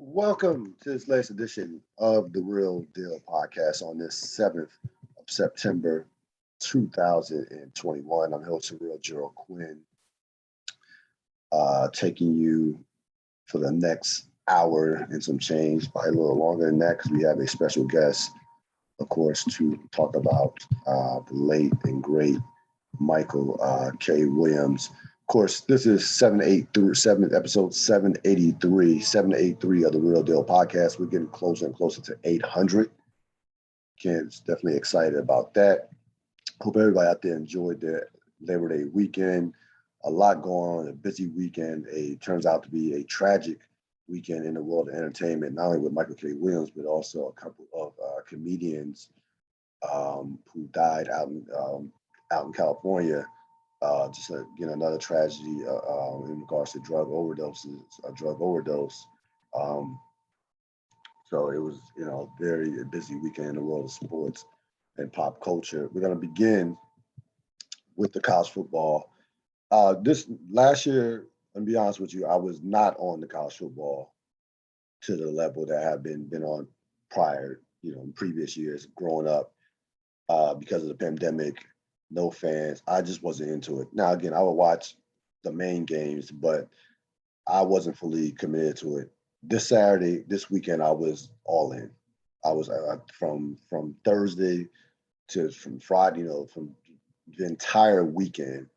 Welcome to this latest edition of the Ril Dil podcast on this 7th of September 2021. I'm host Cyril Gerald-Quinn, taking you for the next hour and some change, probably a little longer than that because we have a special guest, of course, to talk about the late and great Michael K. Williams. Of course, this is 783, episode 783 of the Real Deal podcast. We're getting closer and closer to 800. Kids definitely excited about that. Hope everybody out there enjoyed their Labor Day weekend. A lot going on, a busy weekend. Turns out to be a tragic weekend in the world of entertainment, not only with Michael K. Williams, but also a couple of comedians who died out in California. Just again another tragedy in regards to drug overdoses, a drug overdose. Um, so it was very busy weekend in the world of sports and pop culture. We're gonna begin with the college football. This last year, and be honest with you, I was not on the college football to the level that I have been on prior, in previous years growing up because of the pandemic. No fans. I just wasn't into it. Now, again, I would watch the main games, but I wasn't fully committed to it. This weekend, I was all in. I was from Thursday to from Friday, from the entire weekend.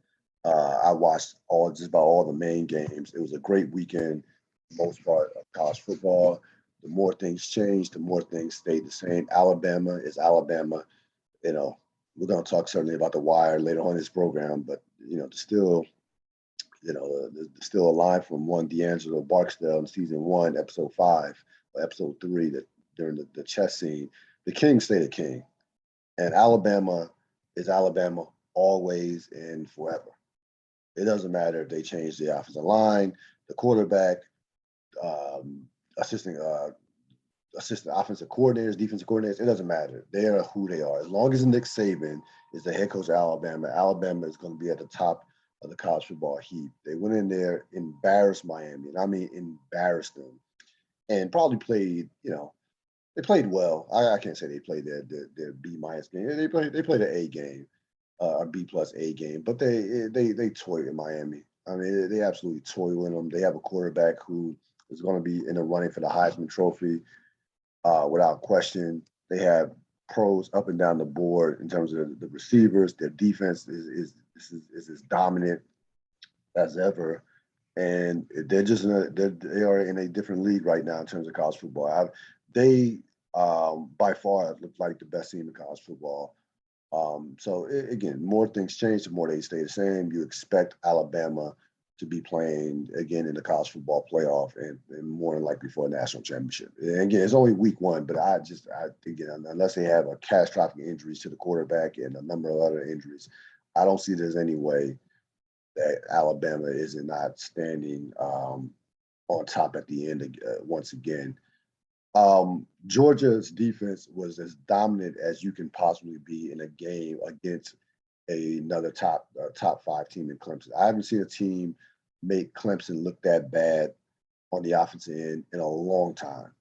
I watched just about all the main games. It was a great weekend, most part of college football. The more things changed, the more things stayed the same. Alabama is Alabama. You know, we're going to talk certainly about the wire later on in this program, but still, there's still a line from one D'Angelo Barksdale in season one, episode 5, or episode 3, that during the chess scene, the king stayed a king, and Alabama is Alabama always and forever. It doesn't matter if they change the offensive line, the quarterback, um, assistant assistant offensive coordinators, defensive coordinators. It doesn't matter. They are who they are. As long as Nick Saban is the head coach of Alabama, Alabama is going to be at the top of the college football heap. They went in there, embarrassed Miami, and I mean embarrassed them, and probably played. They played well. I can't say they played their B minus game. They played an A game, a B plus A game, but they toyed in Miami. I mean, they absolutely toy with them. They have a quarterback who is going to be in the running for the Heisman Trophy without question. They have pros up and down the board in terms of the receivers. Their defense is as dominant as ever, and they are in a different league right now in terms of college football. They by far look like the best team in college football. Again, more things change, the more they stay the same. You expect Alabama to be playing again in the college football playoff and more than likely for a national championship. And again, it's only week one, but I think unless they have a catastrophic injuries to the quarterback and a number of other injuries, I don't see there's any way that Alabama is not standing on top at the end once again. Georgia's defense was as dominant as you can possibly be in a game against another top 5 team in Clemson. I haven't seen a team make Clemson look that bad on the offensive end in a long time.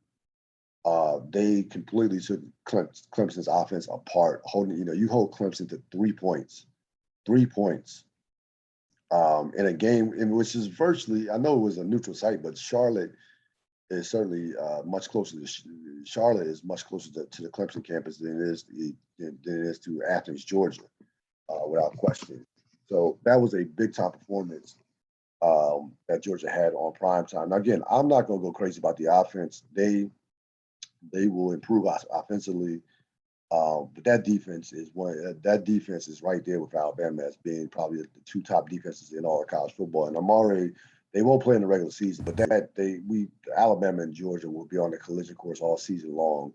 They completely took Clemson's offense apart, you hold Clemson to 3 points in a game in which is virtually, I know it was a neutral site, but Charlotte is certainly much closer to Charlotte is much closer to the Clemson campus than it is to Athens, Georgia, without question. So that was a big time performance that Georgia had on prime time. Now, again, I'm not going to go crazy about the offense. They will improve offensively, but that defense is right there with Alabama as being probably the 2 top defenses in all of college football. And they won't play in the regular season, but Alabama and Georgia will be on the collision course all season long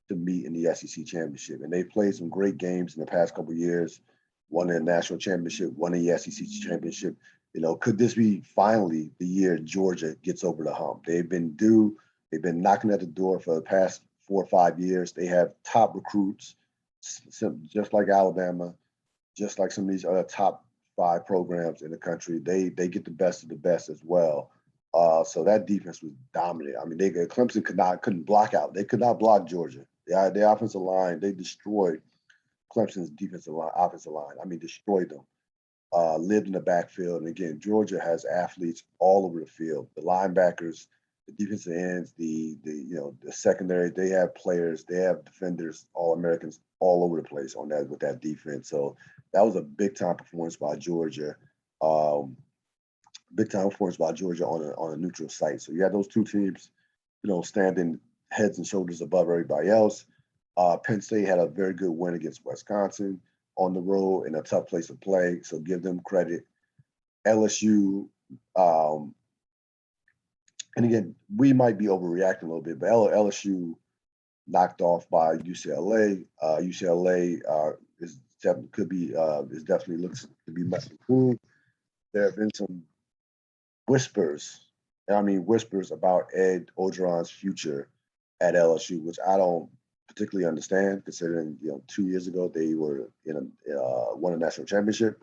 to meet in the SEC championship. And they've played some great games in the past couple of years. Won the national championship, won the SEC championship. Could this be finally the year Georgia gets over the hump? They've been due. They've been knocking at the door for the past 4 or 5 years. They have top recruits, just like Alabama, just like some of these other top 5 programs in the country. They get the best of the best as well. So that defense was dominant. I mean, Clemson couldn't block out. They could not block Georgia. The offensive line, they destroyed Clemson's offensive line. I mean, destroyed them. Lived in the backfield. And again, Georgia has athletes all over the field. The linebackers, the defensive ends, the secondary. They have players. They have defenders, all Americans, all over the place on that with that defense. So that was a big time performance by Georgia. Big time performance by Georgia on a neutral site. So you had those two teams, standing heads and shoulders above everybody else. Penn State had a very good win against Wisconsin on the road in a tough place to play. So give them credit. LSU, and again, we might be overreacting a little bit, but LSU knocked off by UCLA. UCLA is definitely looks to be much improved. There have been some whispers about Ed Orgeron's future at LSU, which I don't particularly understand, considering 2 years ago they were won a national championship.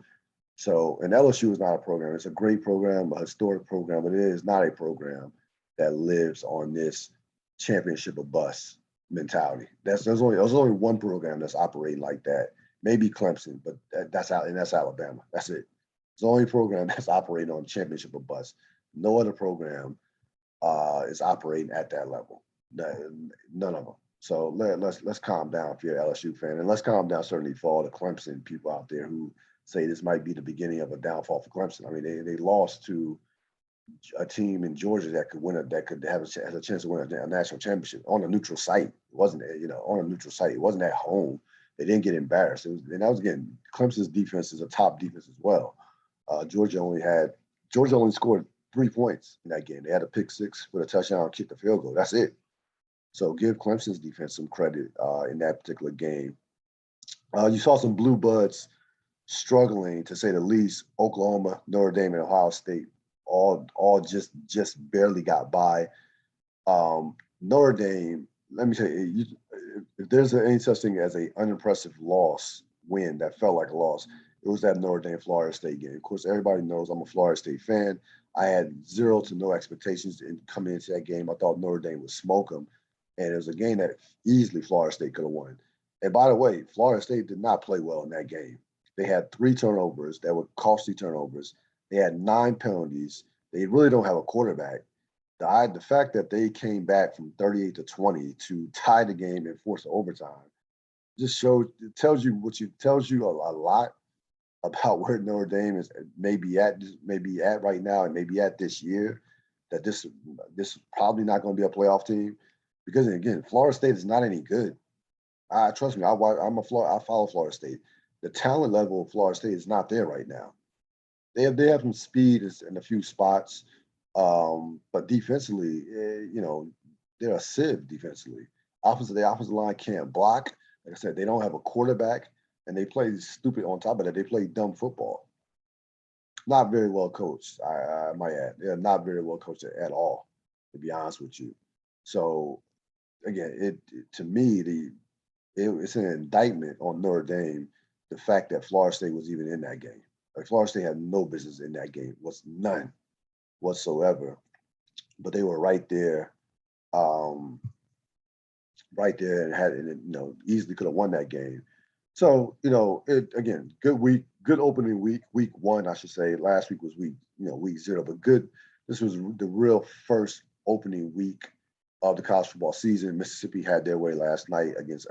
So, and LSU is not a program. It's a great program, a historic program, but it is not a program that lives on this championship or bust mentality. There's only one program that's operating like that. Maybe Clemson, but that's Alabama. That's it. It's the only program that's operating on championship or bust. No other program is operating at that level. None of them. So let's calm down if you're an LSU fan, and let's calm down certainly for all the Clemson people out there who say this might be the beginning of a downfall for Clemson. I mean, they lost to a team in Georgia that could have a chance to win a national championship on a neutral site. It wasn't on a neutral site. It wasn't at home. They didn't get embarrassed. Clemson's defense is a top defense as well. Georgia only scored 3 points in that game. They had a pick six with a touchdown, kicked the field goal. That's it. So give Clemson's defense some credit in that particular game. You saw some blue buds struggling, to say the least. Oklahoma, Notre Dame, and Ohio State all just barely got by. Notre Dame, let me tell you, if there's any such thing as an unimpressive win that felt like a loss, it was that Notre Dame Florida State game. Of course, everybody knows I'm a Florida State fan. I had zero to no expectations in coming into that game. I thought Notre Dame would smoke them, and it was a game that easily Florida State could have won. And by the way, Florida State did not play well in that game. They had 3 turnovers that were costly turnovers. They had 9 penalties. They really don't have a quarterback. The fact that they came back from 38-20 to tie the game and force overtime tells you a lot about where Notre Dame is maybe at right now, and maybe at this year. That this is probably not going to be a playoff team, because again, Florida State is not any good. Trust me, I follow Florida State. The talent level of Florida State is not there right now. They have some speed in a few spots, but defensively, they're a sieve defensively. The offensive line can't block. Like I said, they don't have a quarterback, and they play stupid. On top of that, they play dumb football. Not very well coached, I might add. They're not very well coached at all, to be honest with you. So, again, to me, it's an indictment on Notre Dame, the fact that Florida State was even in that game. Like, Florida State had no business in that game, was none whatsoever. But they were right there, and easily could have won that game. So, good opening week 1, I should say. Last week was week 0, but good. This was the real first opening week of the college football season. Mississippi had their way last night against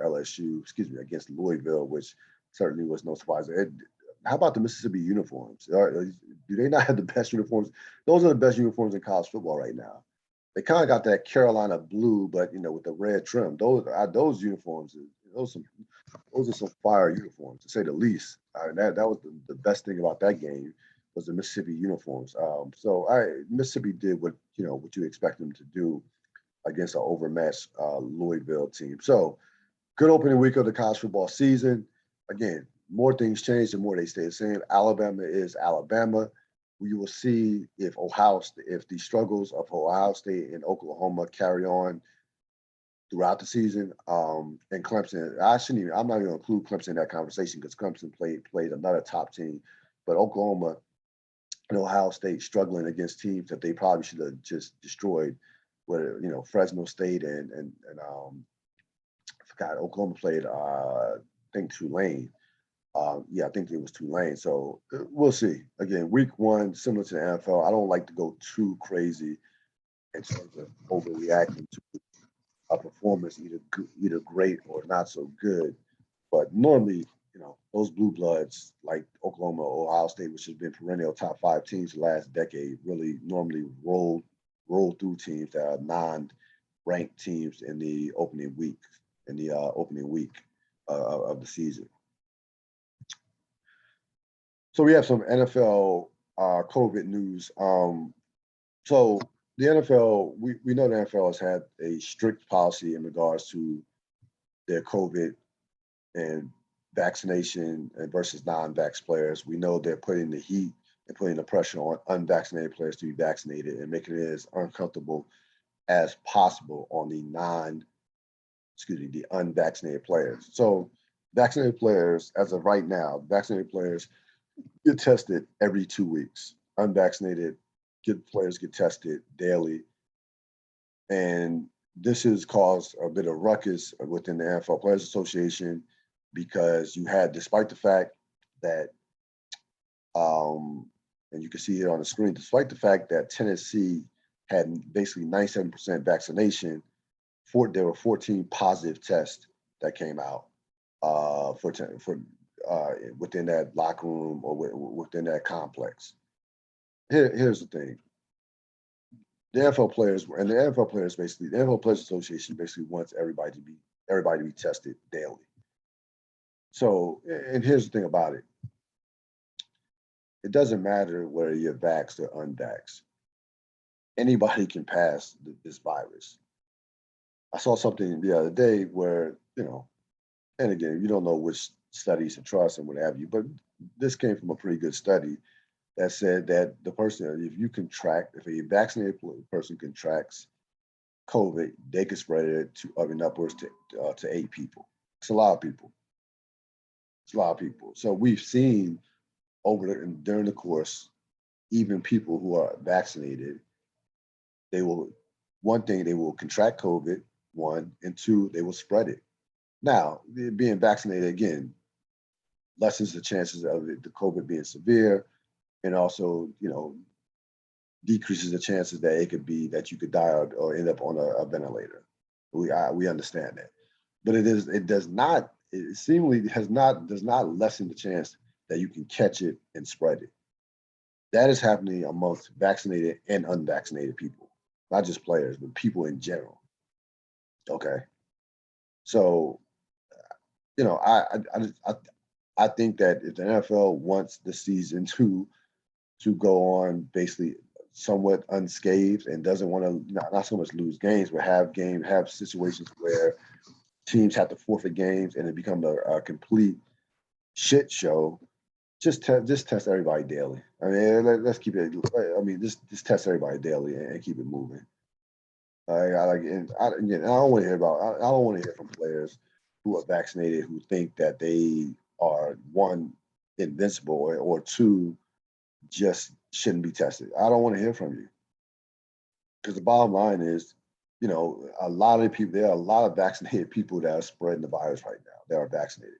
Louisville, which certainly was no surprise. How about the Mississippi uniforms? Do they not have the best uniforms? Those are the best uniforms in college football right now. They kind of got that Carolina blue, but with the red trim. Those uniforms, those are some fire uniforms, to say the least. That was the best thing about that game, was the Mississippi uniforms. Mississippi did what you expect them to do against an overmatched Louisville team. So, good opening week of the college football season. Again, more things change, the more they stay the same. Alabama is Alabama. We will see if the struggles of Ohio State and Oklahoma carry on throughout the season. And Clemson, I'm not even going to include Clemson in that conversation, because Clemson played another top team. But Oklahoma Ohio State struggling against teams that they probably should have just destroyed. Where Fresno State and I forgot Oklahoma played. I think Tulane. Yeah, I think it was Tulane. So we'll see. Again, week one, similar to the NFL, I don't like to go too crazy in terms of overreacting to a performance, either great or not so good. But normally, those blue bloods like Oklahoma, Ohio State, which has been perennial top five teams the last decade, really normally roll through teams that are non-ranked teams in the opening week, of the season. So we have some NFL COVID news. So the NFL, we know the NFL has had a strict policy in regards to their COVID and vaccination versus non-vax players. We know they're putting the heat and putting the pressure on unvaccinated players to be vaccinated and making it as uncomfortable as possible on the unvaccinated players. So vaccinated players, as of right now, vaccinated players get tested every 2 weeks. Unvaccinated players get tested daily. And this has caused a bit of ruckus within the NFL Players Association because you had, despite the fact that, and you can see it on the screen, despite the fact that Tennessee had basically 97% vaccination, there were 14 positive tests that came out within that locker room or within that complex. Here's the thing. The NFL players the NFL Players Association basically wants everybody to be tested daily. So, and here's the thing about it. It doesn't matter whether you're vaxxed or unvaxxed. Anybody can pass this virus. I saw something the other day where, and again, you don't know which studies to trust and what have you, but this came from a pretty good study that said that the person, if a vaccinated person contracts COVID, they could spread it to upwards to 8 people. It's a lot of people. So we've seen during the course, even people who are vaccinated, they will contract COVID, one, and two, they will spread it. Now, being vaccinated again lessens the chances of the COVID being severe, and also, decreases the chances that you could die or end up on a ventilator. We understand that, but does not lessen the chance that you can catch it and spread it. That is happening amongst vaccinated and unvaccinated people, not just players, but people in general. Okay, so I think that if the NFL wants the season to go on basically somewhat unscathed and doesn't want to not so much lose games, but have situations where teams have to forfeit games and it becomes a complete shit show. Just test everybody daily. I mean, let's keep it. I mean, just test everybody daily and keep it moving. I don't want to hear from players who are vaccinated who think that they are, one, invincible, or two, just shouldn't be tested. I don't want to hear from you, because the bottom line is, a lot of people. There are a lot of vaccinated people that are spreading the virus right now. That are vaccinated.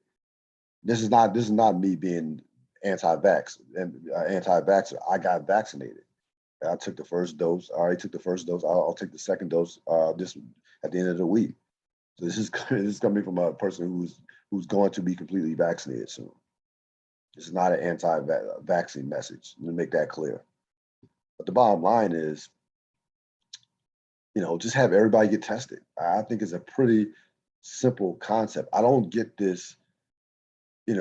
This is not me being anti-vax and anti-vaxxer. I got vaccinated. I took the first dose. I already took the first dose. I'll take the second dose this at the end of the week. So this is coming from a person who's going to be completely vaccinated soon. This is not an anti-vaccine message. Let me make that clear. But the bottom line is, just have everybody get tested. I think it's a pretty simple concept. I don't get this, it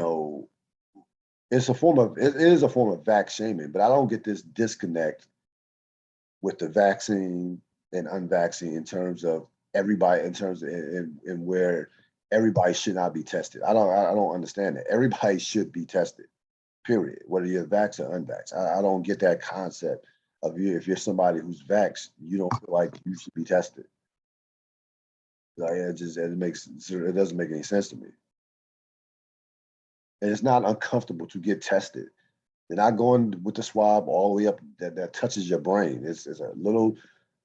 is a form of vax shaming, but I don't get this disconnect with the vaccine and unvaccine in terms of everybody, in where everybody should not be tested. I don't understand that. Everybody should be tested, period, whether you're vax or unvax. I don't get that concept of if you're somebody who's vaxxed, you don't feel like you should be tested. Like, it doesn't make any sense to me. And it's not uncomfortable to get tested. They're not going with the swab all the way up that touches your brain. It's a little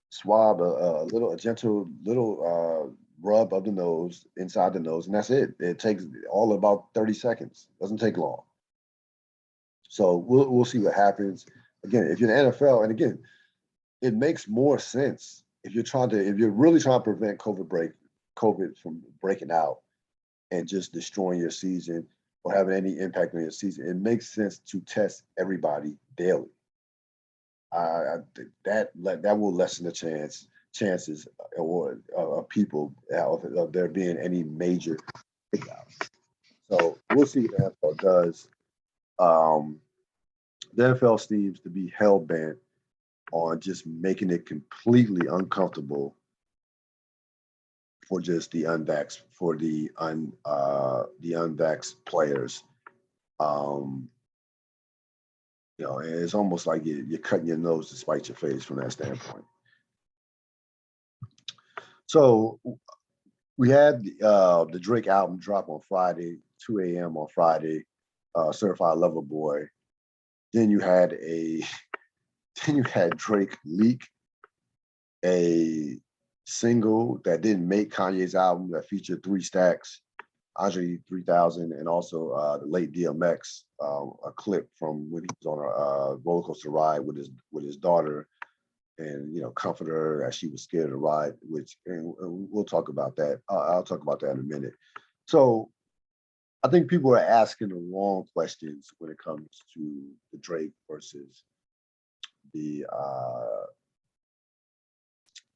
swab, a gentle little rub of the nose, inside the nose, and that's it. It takes all about 30 seconds. Doesn't take long. So we'll see what happens. Again, if you're in the NFL, and again, it makes more sense if you're really trying to prevent COVID from breaking out and just destroying your season or having any impact on your season. It makes sense to test everybody daily. I think that will lessen the chances of people of there being any major kickouts. So we'll see what the NFL does. The NFL seems to be hell bent on just making it completely uncomfortable for just the unvaxxed, for the unvaxxed players. It's almost like you're cutting your nose to spite your face from that standpoint. So we had the Drake album drop on Friday, 2 a.m. on Friday, Certified Lover Boy. Then you had Drake leak a single that didn't make Kanye's album that featured 3 Stacks, Andre 3000, and also the late DMX, a clip from when he was on a roller coaster ride with his daughter, and comfort her as she was scared to ride. And we'll talk about that. I'll talk about that in a minute. So I think people are asking the wrong questions when it comes to the Drake versus the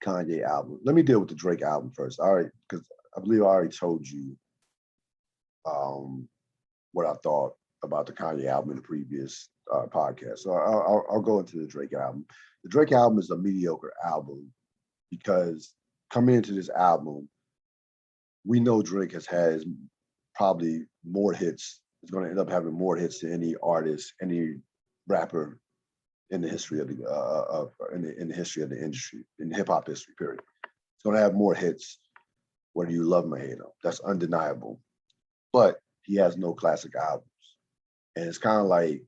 Kanye album. Let me deal with the Drake album first. All right, because I believe I already told you what I thought about the Kanye album in the previous podcast. So I'll go into the Drake album. The Drake album is a mediocre album because coming into this album, we know Drake has had probably more hits. Is going to end up having more hits than any artist, any rapper in the history of in the history of the industry, in hip hop history. Period. It's going to have more hits, whether you love him or hate him. That's undeniable. But he has no classic albums, and it's kind of like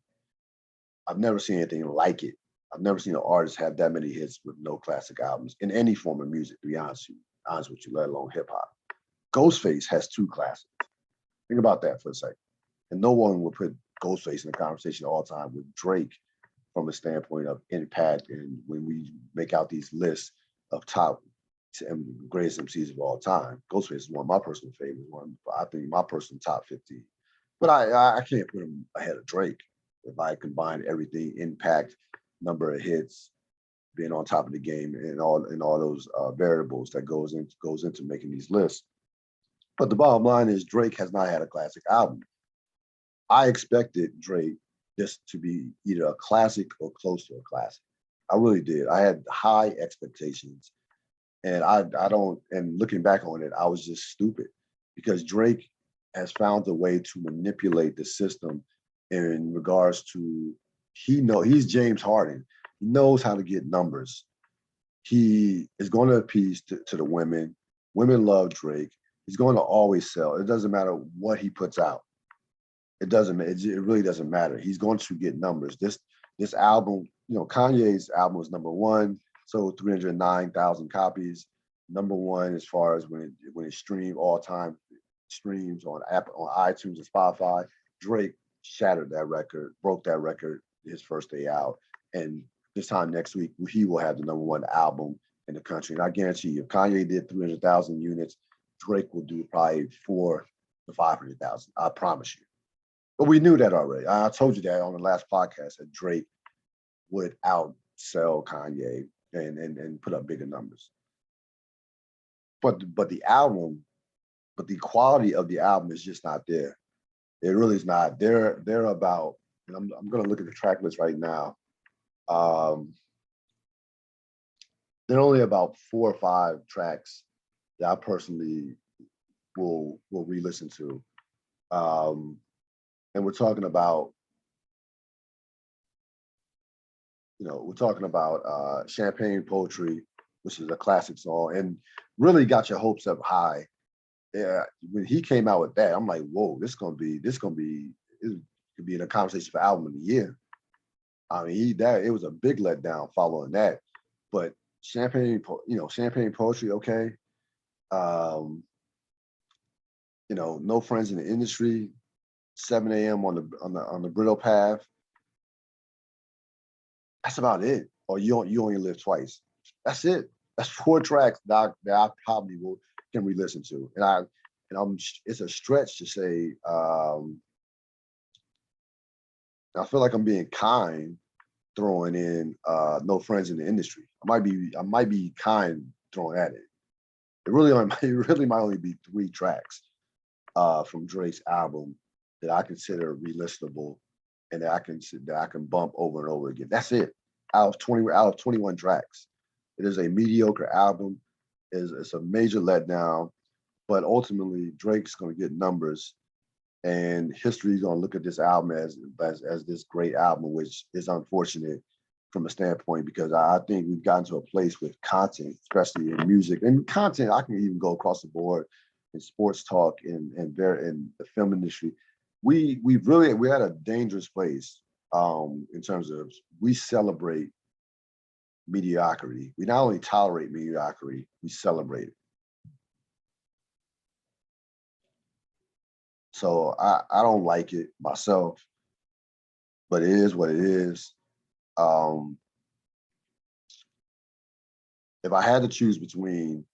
I've never seen anything like it. I've never seen an artist have that many hits with no classic albums in any form of music. To be honest with you, let alone hip hop. Ghostface has 2 classics. Think about that for a second. And no one would put Ghostface in the conversation all the time with Drake from a standpoint of impact. And when we make out these lists of top greatest MCs of all time, Ghostface is one of my personal favorites. I think my personal top 15. But I can't put him ahead of Drake if I combine everything: impact, number of hits, being on top of the game, and all those variables that goes into making these lists. But the bottom line is Drake has not had a classic album. I expected Drake just to be either a classic or close to a classic. I really did. I had high expectations. And I don't, and looking back on it, I was just stupid because Drake has found a way to manipulate the system in regards to, he's James Harden. He knows how to get numbers. He is going to appease to the women. Women love Drake. He's going to always sell. It doesn't matter what he puts out. It really doesn't matter. He's going to get numbers. This album, Kanye's album was number 1, sold 309,000 copies. Number 1 as far as when it streamed all-time streams on iTunes and Spotify. Drake shattered that record, broke that record his first day out. And this time next week, he will have the number 1 album in the country. And I guarantee you, if Kanye did 300,000 units, Drake will do probably 400,000 to 500,000. I promise you. But we knew that already. I told you that on the last podcast that Drake would outsell Kanye and put up bigger numbers. But the quality of the album is just not there. It really is not. They're about, and I'm going to look at the track list right now. There are only about 4 or 5 tracks that I personally will re-listen to. And we're talking about, Champagne Poetry, which is a classic song, and really got your hopes up high. Yeah, when he came out with that, I'm like, whoa, this could be in a conversation for album of the year. I mean, it was a big letdown following that. But champagne poetry, okay. Um, no friends in the industry, 7 a.m. on the brittle path. That's about it. Or you only live twice. That's it. That's 4 tracks that I probably can re-listen to. It's a stretch to say. I feel like I'm being kind throwing in no friends in the industry. I might be kind throwing at it. It really might only be 3 tracks from Drake's album that I consider re-listenable and that I can bump over and over again. That's it. Out of 21 tracks. It is a mediocre album. It's a major letdown, but ultimately Drake's going to get numbers, and history is going to look at this album as this great album, which is unfortunate from a standpoint because I think we've gotten to a place with content, especially in music and content. I can even go across the board in sports talk and the film industry. We're at a dangerous place in terms of we celebrate mediocrity. We not only tolerate mediocrity, we celebrate it. So I don't like it myself, but it is what it is. If I had to choose between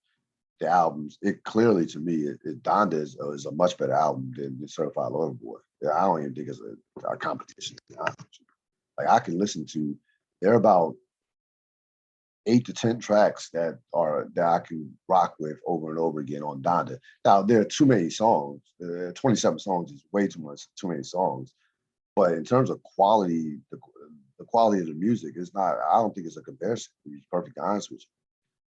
the albums, it clearly to me, Donda is a much better album than Certified Lover Boy. I don't even think it's a competition. Like I can listen to, there are about 8 to 10 tracks that I can rock with over and over again on Donda. Now there are too many songs. 27 songs is way too many songs. But in terms of quality, the quality of the music is not. I don't think it's a comparison. To be perfectly honest with you.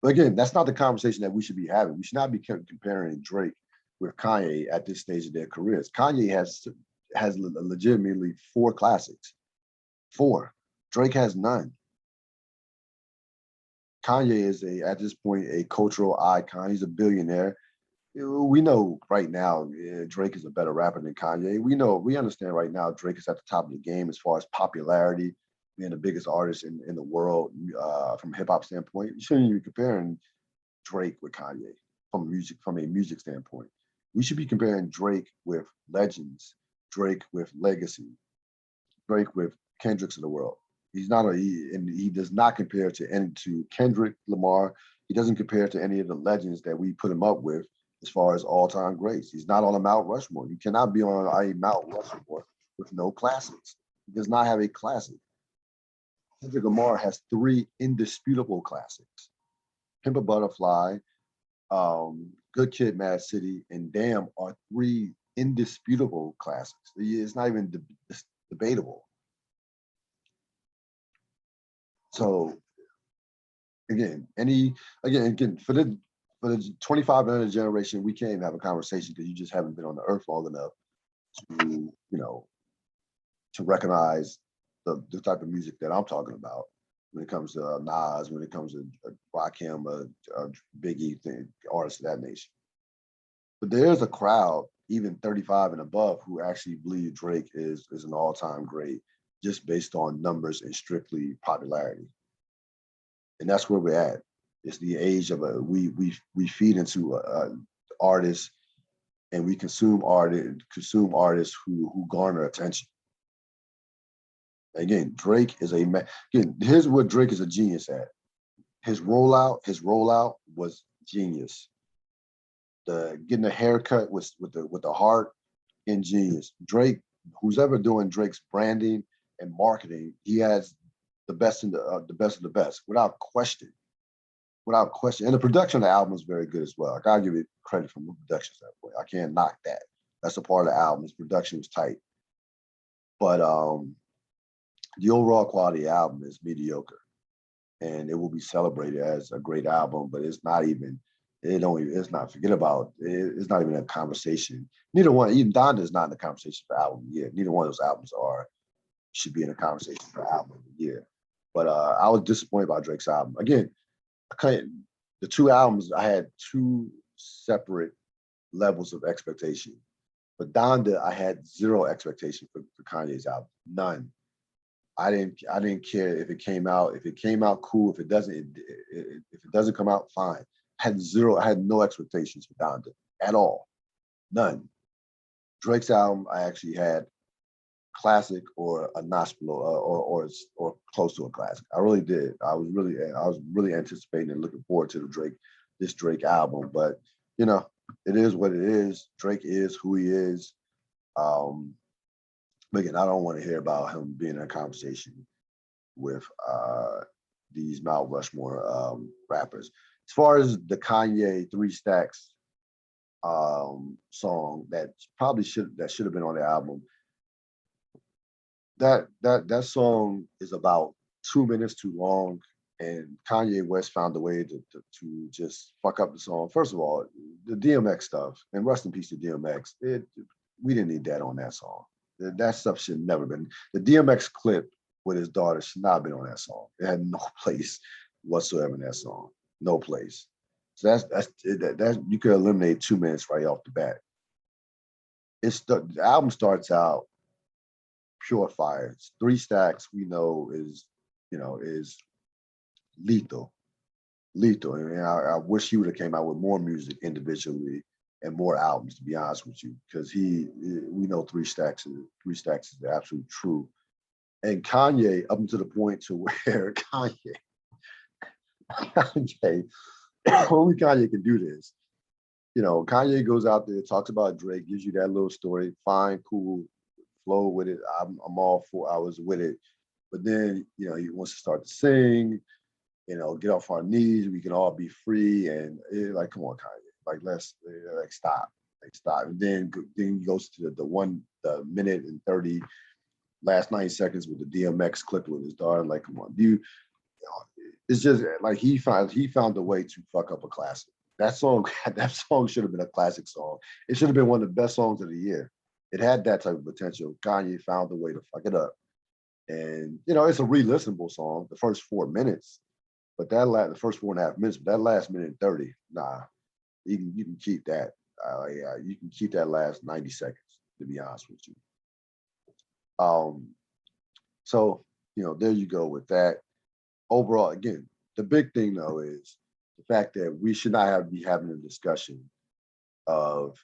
But again, that's not the conversation that we should be having. We should not be comparing Drake with Kanye at this stage of their careers. Kanye has legitimately 4 classics. 4. Drake has none. Kanye is at this point a cultural icon. He's a billionaire. We know right now Drake is a better rapper than Kanye. We understand right now Drake is at the top of the game as far as popularity, being the biggest artist in the world from a hip hop standpoint. You shouldn't even be comparing Drake with Kanye from a music standpoint. We should be comparing Drake with legends, Drake with legacy, Drake with Kendricks of the world. He's not he does not compare to Kendrick Lamar. He doesn't compare to any of the legends that we put him up with as far as all-time greats. He's not on a Mount Rushmore. He cannot be on a Mount Rushmore with no classics. He does not have a classic. Kendrick Lamar has 3 indisputable classics: Pimp a Butterfly, Good Kid, Mad City, and Damn are 3 indisputable classics. It's not even debatable. So again, for the 2500 generation, we can't even have a conversation because you just haven't been on the earth long enough to, to recognize the type of music that I'm talking about when it comes to Nas, when it comes to Rakim, Biggie, artists of that nature. But there's a crowd, even 35 and above, who actually believe Drake is an all-time great just based on numbers and strictly popularity. And that's where we're at. It's the age of we feed into artists, and we consume artists who garner attention. Again, Drake is here's what Drake is a genius at. His rollout was genius. Getting a haircut with the heart, ingenious. Drake, who's ever doing Drake's branding and marketing, he has the best of the best, without question. And the production of the album is very good as well. I gotta give it credit from the production standpoint. I can't knock that. That's a part of the album. His production was tight. But the overall quality of the album is mediocre. And it will be celebrated as a great album, but it's not even a conversation. Neither one, even Donda is not in the conversation for album of the year. Neither one of those albums should be in a conversation for album of the year. But I was disappointed by Drake's album. Again, the 2 albums, I had 2 separate levels of expectation. But Donda, I had 0 expectation for Kanye's album, none. I didn't care if it came out. If it came out, cool. If it doesn't, if it doesn't come out, fine. I had no expectations for Donda at all, none. Drake's album, I actually had classic or a notch below, or close to a classic. I really did. I was really anticipating and looking forward to this Drake album. But you know, it is what it is. Drake is who he is. Um, Again, I don't want to hear about him being in a conversation with these Mount Rushmore rappers. As far as the Kanye Three Stacks song that should have been on the album, that song is about 2 minutes too long, and Kanye West found a way to just fuck up the song. First of all, the DMX stuff, and rest in peace to DMX. We didn't need that on that song. That stuff should never been. The DMX clip with his daughter should not have been on that song. It had no place whatsoever in that song. No place. So that's you could eliminate 2 minutes right off the bat. The album starts out pure fire. Three Stacks we know is lethal, lethal. And I wish he would have came out with more music individually and more albums, to be honest with you, because we know Three Stacks is the absolute true. And Kanye, up until the point to where Kanye, only Kanye can do this. Kanye goes out there, talks about Drake, gives you that little story, fine, cool, flow with it. I'm all 4 hours with it. But then, he wants to start to sing, get off our knees, we can all be free. And like, come on, Kanye. Like, let's stop. Like, stop. And then he goes to the minute and 30 last 90 seconds with the DMX clip with his daughter. Like, come on, it's just like he found a way to fuck up a classic. That song should have been a classic song. It should have been one of the best songs of the year. It had that type of potential. Kanye found a way to fuck it up. And it's a re-listenable song, the first 4 minutes. But the first 4.5 minutes, but that last minute and 30, nah. You can keep that. You can keep that last 90 seconds, to be honest with you. So there you go with that. Overall, again, the big thing though is the fact that we should not be having a discussion of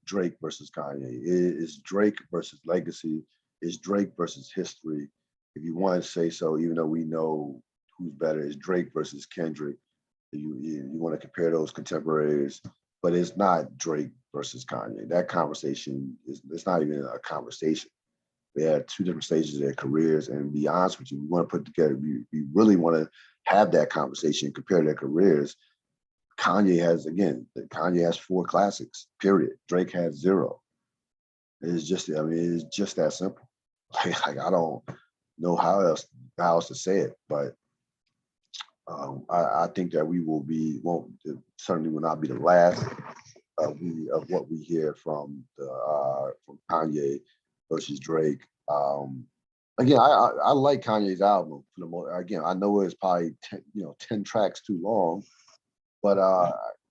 Drake versus Kanye. Is Drake versus legacy? Is Drake versus history? If you want to say so, even though we know who's better, is Drake versus Kendrick. You want to compare those contemporaries, but it's not Drake versus Kanye. That conversation it's not even a conversation. They had two different stages of their careers, and to be honest with you, we want to put together. We really want to have that conversation and compare their careers. Kanye has 4 classics. Period. Drake has 0. It's just that simple. Like I don't know how else to say it, but I think that it certainly will not be the last of what we hear from Kanye versus Drake. Again, I like Kanye's album for the most. Again, I know it's probably 10 tracks too long, but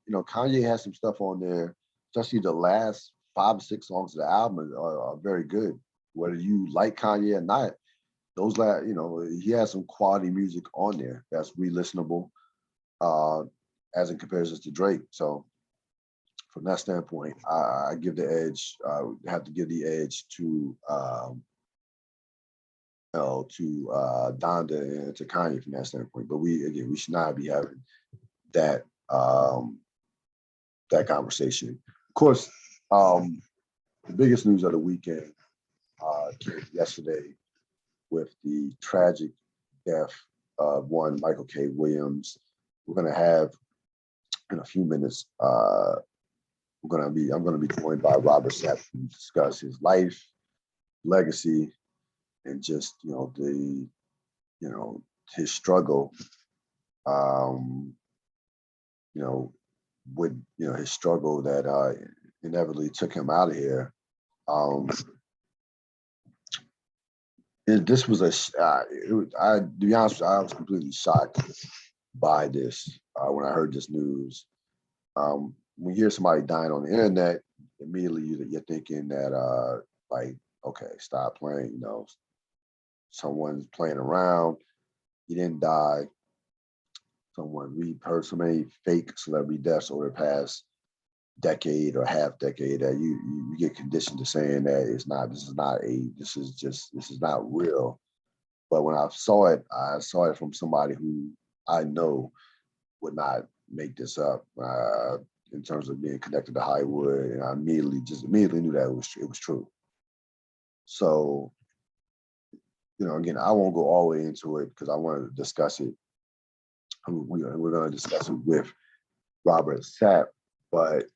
Kanye has some stuff on there, especially the last 5 or 6 songs of the album are very good. Whether you like Kanye or not, he has some quality music on there that's re-listenable, as in comparison to Drake. So from that standpoint, I give the edge. Have to give the edge to Donda and to Kanye from that standpoint. But we should not be having that that conversation. Of course, the biggest news of the weekend came yesterday with the tragic death of one Michael K. Williams. We're going to have in a few minutes. I'm going to be joined by Robert Sapp to discuss his life, legacy, and just his struggle. With his struggle that inevitably took him out of here. This was to be honest, I was completely shocked by this when I heard this news. When you hear somebody dying on the internet, immediately you're thinking that okay, stop playing, someone's playing around. He didn't die. We've heard so many fake celebrity deaths over the past decade or half decade that you get conditioned to saying that this is not real. But when I saw it from somebody who I know would not make this up in terms of being connected to Hollywood, and I immediately knew that it was true. So, again, I won't go all the way into it because I want to discuss it. We're going to discuss it with Robert Sapp, but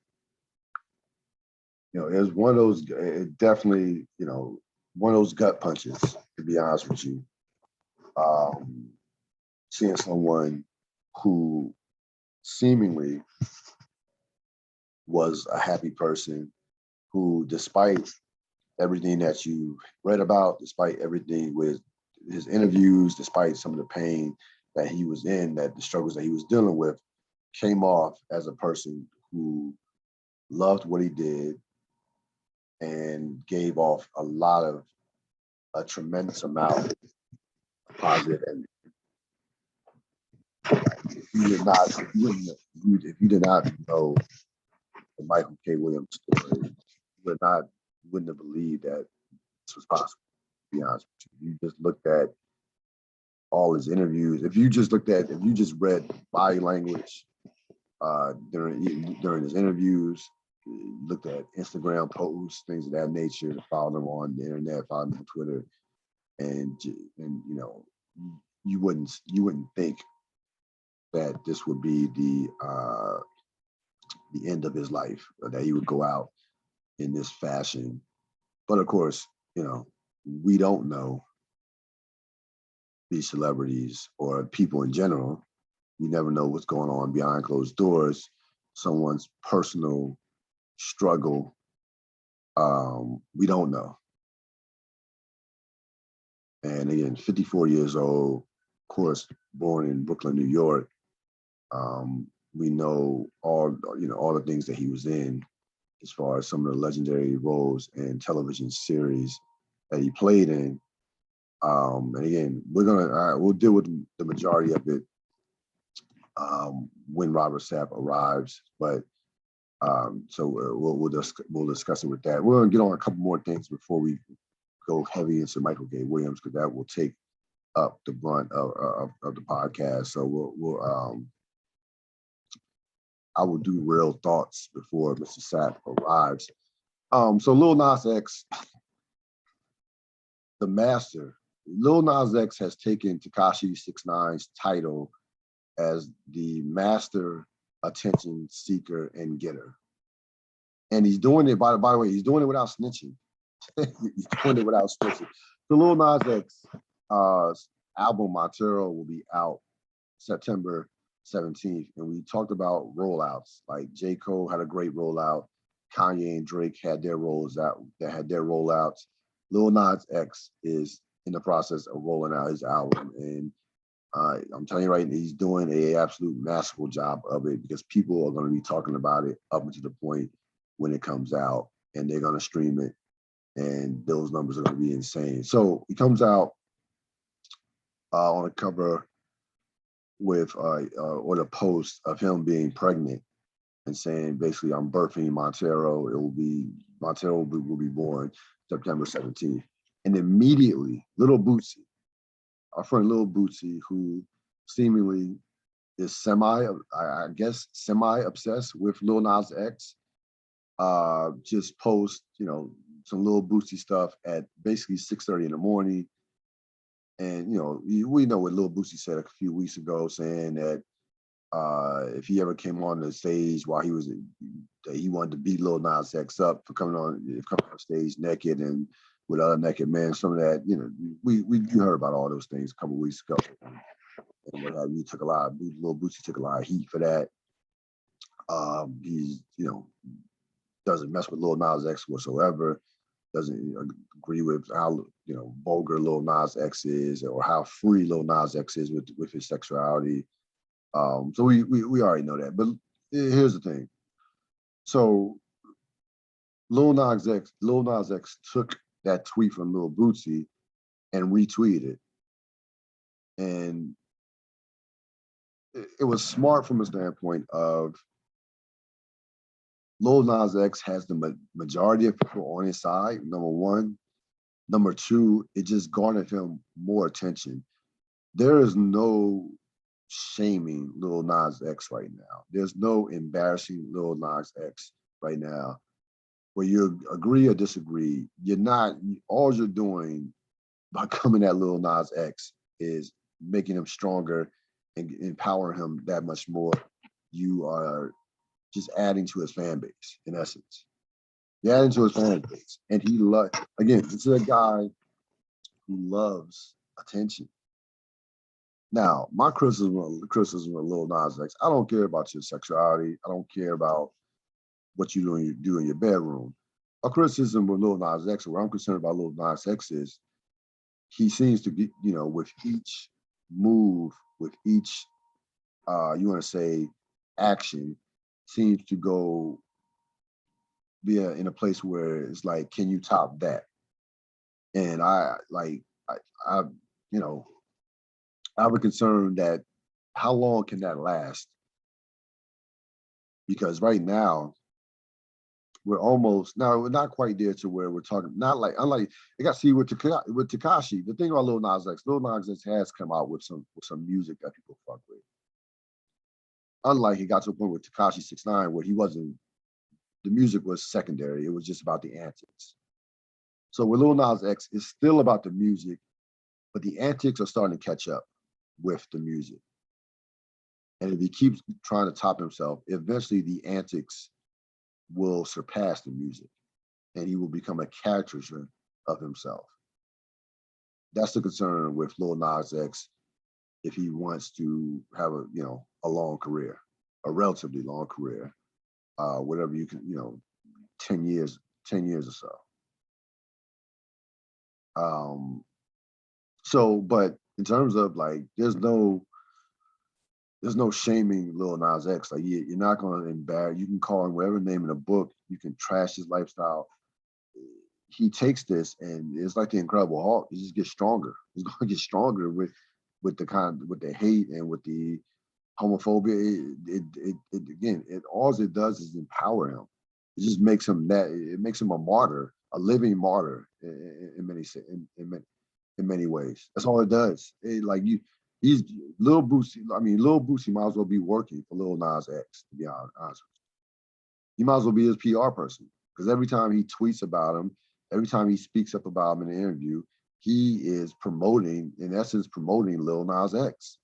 it was one of those. It definitely, one of those gut punches. To be honest with you, seeing someone who seemingly was a happy person, who, despite everything that you read about, despite everything with his interviews, despite some of the pain that he was in, that the struggles that he was dealing with, came off as a person who loved what he did and gave off a tremendous amount of positive energy. If you did not know the Michael K. Williams story, you wouldn't have believed that this was possible, to be honest with you. You just looked at all his interviews. If you just read body language during his interviews, looked at Instagram posts, things of that nature, followed him on the internet, followed him on Twitter, and you wouldn't think that this would be the end of his life, or that he would go out in this fashion. But of course, we don't know these celebrities or people in general. You never know what's going on behind closed doors, someone's personal struggle. We don't know. And again, 54 years old, of course, born in Brooklyn, New York. We know all the things that he was in, as far as some of the legendary roles and television series that he played in. And again, we'll deal with the majority of it when Robert Sapp arrives. But so we'll discuss it with that. We're gonna get on a couple more things before we go heavy into Michael K. Williams, because that will take up the brunt of the podcast. So I will do real thoughts before Mr. Sapp arrives. So Lil Nas X, the master. Lil Nas X has taken Tekashi 6ix9ine's title as the master attention seeker and getter. And he's doing it, by the way, he's doing it without snitching. He's doing it without snitching. So Lil Nas X album Montero will be out September 17th. And we talked about rollouts. Like J. Cole had a great rollout. Kanye and Drake had their rollouts. Lil Nas X is in the process of rolling out his album. And I'm telling you right now, he's doing an absolute masterful job of it, because people are going to be talking about it up until the point when it comes out, and they're going to stream it, and those numbers are going to be insane. So he comes out on a cover with or the post of him being pregnant and saying, basically, I'm birthing Montero. Montero will be born September 17th. And immediately, our friend Lil Bootsy, who seemingly is semi-obsessed with Lil Nas X, just post, some Lil Bootsy stuff at basically 6:30 in the morning. And, we know what Lil Bootsy said a few weeks ago, saying that if he ever came on the stage while he wanted to beat Lil Nas X up for coming on stage naked and with other naked men. Some of that, you heard about all those things a couple of weeks ago. And what have you, Lil Bootsy took a lot of heat for that. He's, doesn't mess with Lil Nas X whatsoever. Doesn't agree with how, vulgar Lil Nas X is, or how free Lil Nas X is with his sexuality. So we already know that. But here's the thing. So Lil Nas X took that tweet from Lil Bootsy and retweeted it. And it was smart from a standpoint of Lil Nas X has the majority of people on his side, number one. Number two, it just garnered him more attention. There is no shaming Lil Nas X right now. There's no embarrassing Lil Nas X right now. Where you agree or disagree, you're not, all you're doing by coming at Lil Nas X is making him stronger and empowering him that much more. You are just adding to his fan base, in essence. You're adding to his fan base. And he again, this is a guy who loves attention. Now, my criticism of Lil Nas X, I don't care about your sexuality. I don't care about what you do in your bedroom. A criticism with Lil Nas X, what I'm concerned about Lil Nas X is he seems to be, with each move, with each, you want to say, action, seems to go be in a place where it's like, can you top that? And I have a concern that how long can that last? Because right now, we're not quite there to where we're talking, unlike, you got to see with Tekashi, the thing about Lil Nas X has come out with some music that people fuck with. Unlike he got to a point with Tekashi 6ix9ine where the music was secondary, it was just about the antics. So with Lil Nas X, it's still about the music, but the antics are starting to catch up with the music. And if he keeps trying to top himself, eventually the antics will surpass the music and he will become a caricature of himself. That's the concern with Lil Nas X if he wants to have a long career, a relatively long career, whatever you can, 10 years or so. But in terms of there's no shaming Lil Nas X. Like you're not going to embarrass. You can call him whatever name in a book. You can trash his lifestyle. He takes this, and it's like the Incredible Hulk. He just gets stronger. He's going to get stronger with the hate and with the homophobia. All it does is empower him. It just makes him it makes him a martyr, a living martyr in many ways. That's all it does. He's Lil Boosie. I mean, Lil Boosie might as well be working for Lil Nas X, to be honest with you. He might as well be his PR person because every time he tweets about him, every time he speaks up about him in an interview, he is in essence, promoting Lil Nas X.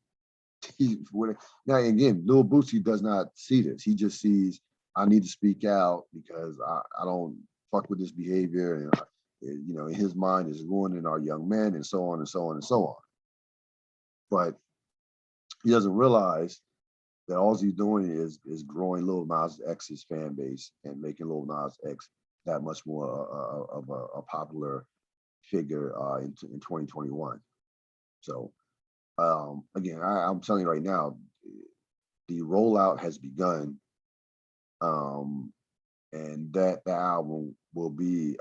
Now, again, Lil Boosie does not see this. He just sees, I need to speak out because I don't fuck with this behavior. And, in his mind is ruining our young men and so on and so on and so on. But he doesn't realize that all he's doing is growing Lil Nas X's fan base and making Lil Nas X that much more of a popular figure in 2021. So again, I'm telling you right now, the rollout has begun, and that album will be.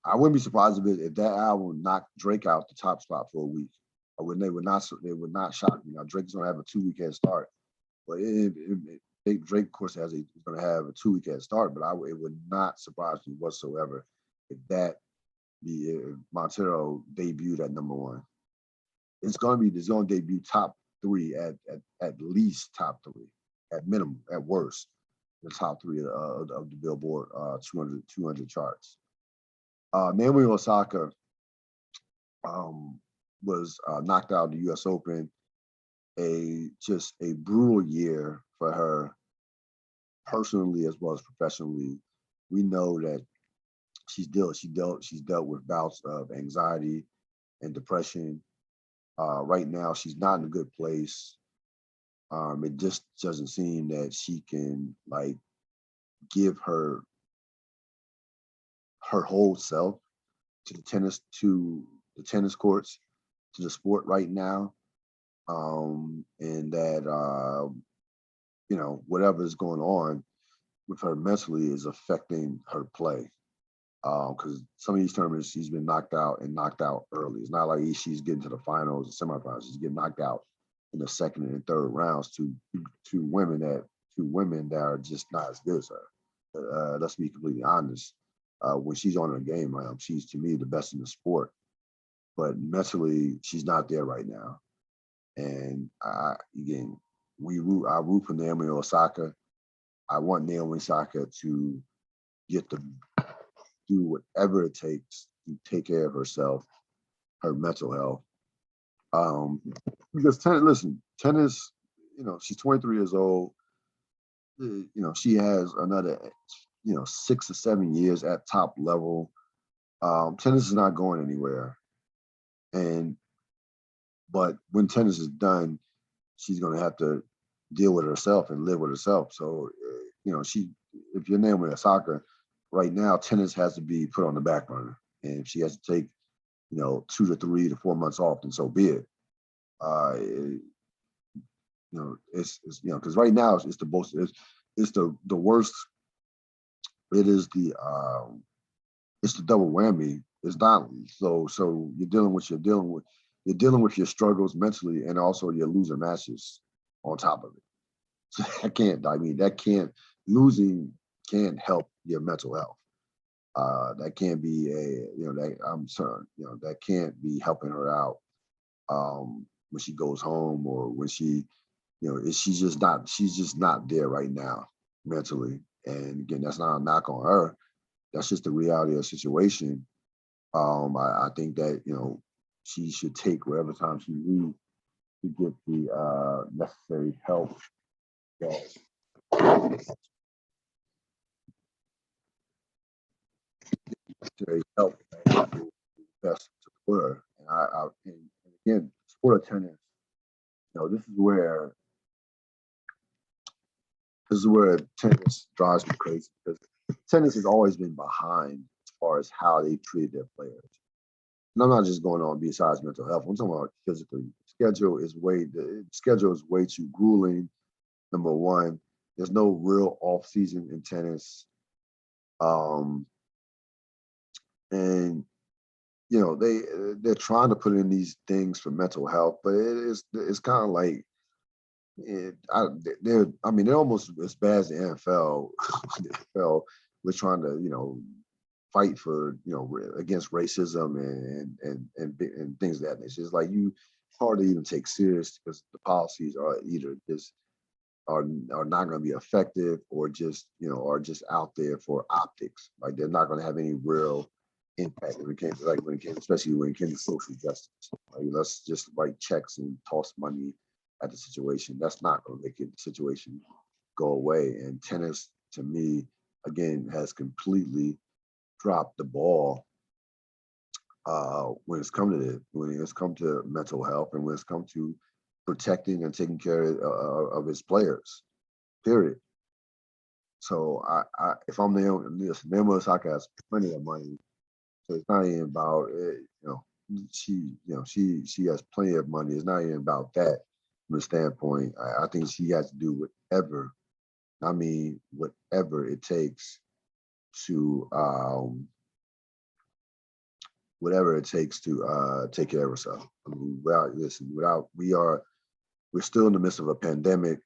I wouldn't be surprised if that album knocked Drake out the top spot for a week. They would not shock me. Now Drake's gonna have a 2-week head start, but Drake, of course, is gonna have a 2-week head start. But it would not surprise me whatsoever if Montero debuted at number 1. It's gonna debut top 3 at least top 3 at minimum, at worst, the top 3 of the Billboard 200 charts. Naomi Osaka was knocked out of the U.S. Open. Just a brutal year for her, personally as well as professionally. We know that she's dealt with bouts of anxiety and depression. Right now, she's not in a good place. It just doesn't seem that she can give her whole self to the tennis courts, to the sport right now, and that whatever is going on with her mentally is affecting her play. because some of these tournaments she's been knocked out and knocked out early. It's not like she's getting to the finals or semifinals. She's getting knocked out in the second and third rounds to women that are just not as good as her. Let's be completely honest. When she's on her game, she's to me the best in the sport. But mentally, she's not there right now. And I root for Naomi Osaka. I want Naomi Osaka to get to do whatever it takes to take care of herself, her mental health. Because tennis, she's 23 years old. She has another, 6 or 7 years at top level. Tennis is not going anywhere. But when tennis is done, she's going to have to deal with herself and live with herself. So, if you're Naomi Osaka, right now, tennis has to be put on the back burner. And if she has to take, 2 to 3 to 4 months off, then so be it. Because right now it's the worst. It is it's the double whammy. It's not so you're dealing with your struggles mentally, and also you're losing matches on top of it. So losing can't help your mental health. That can't be that can't be helping her out when she goes home, or when she's just not there right now mentally. And again, that's not a knock on her. That's just the reality of the situation. I think that she should take whatever time she needs to get the necessary help. Necessary help best to put her. And again, sport of tennis. This is where tennis drives me crazy, because tennis has always been behind as far as how they treat their players. And I'm not just going on besides mental health. I'm talking about physically. The schedule is way too grueling. Number one, there's no real off season in tennis. And they're trying to put in these things for mental health, but it's kind of like they're almost as bad as the NFL. The NFL, we're trying to fight for against racism and things of that nature. It's like it's hard to even take serious, because the policies are either just are not going to be effective, or just are just out there for optics. Like, they're not going to have any real impact when it came especially when it came to social justice. Like, let's just write checks and toss money at the situation. That's not going to make the situation go away. And tennis, to me, again, has completely dropped the ball when it's come to mental health, and when it's come to protecting and taking care of his players. Period. So if I'm Naomi Osaka has plenty of money, so it's not even about she has plenty of money. It's not even about that from the standpoint. I think she has to do whatever it takes to take care of herself. We're still in the midst of a pandemic.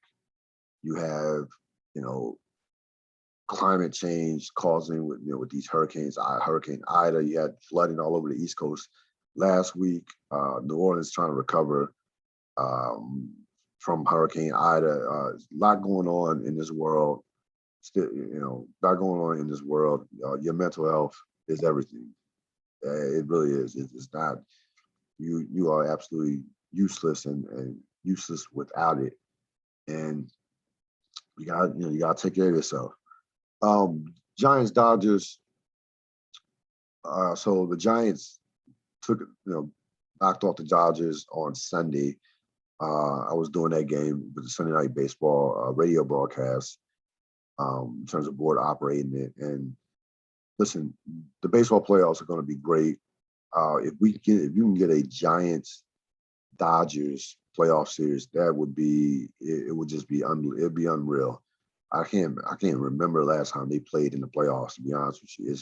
You have climate change causing with these hurricanes. Hurricane Ida, you had flooding all over the East Coast last week. New Orleans trying to recover from Hurricane Ida. A lot going on in this world. Your mental health is everything. It really is. It's not. You are absolutely useless and useless without it. And you got to take care of yourself. Giants Dodgers. So the Giants knocked off the Dodgers on Sunday. I was doing that game with the Sunday Night Baseball radio broadcast in terms of board operating it. And listen, the baseball playoffs are going to be great. If you can get a Giants Dodgers playoff series, it would just be it'd be unreal. I can't remember the last time they played in the playoffs, to be honest with you.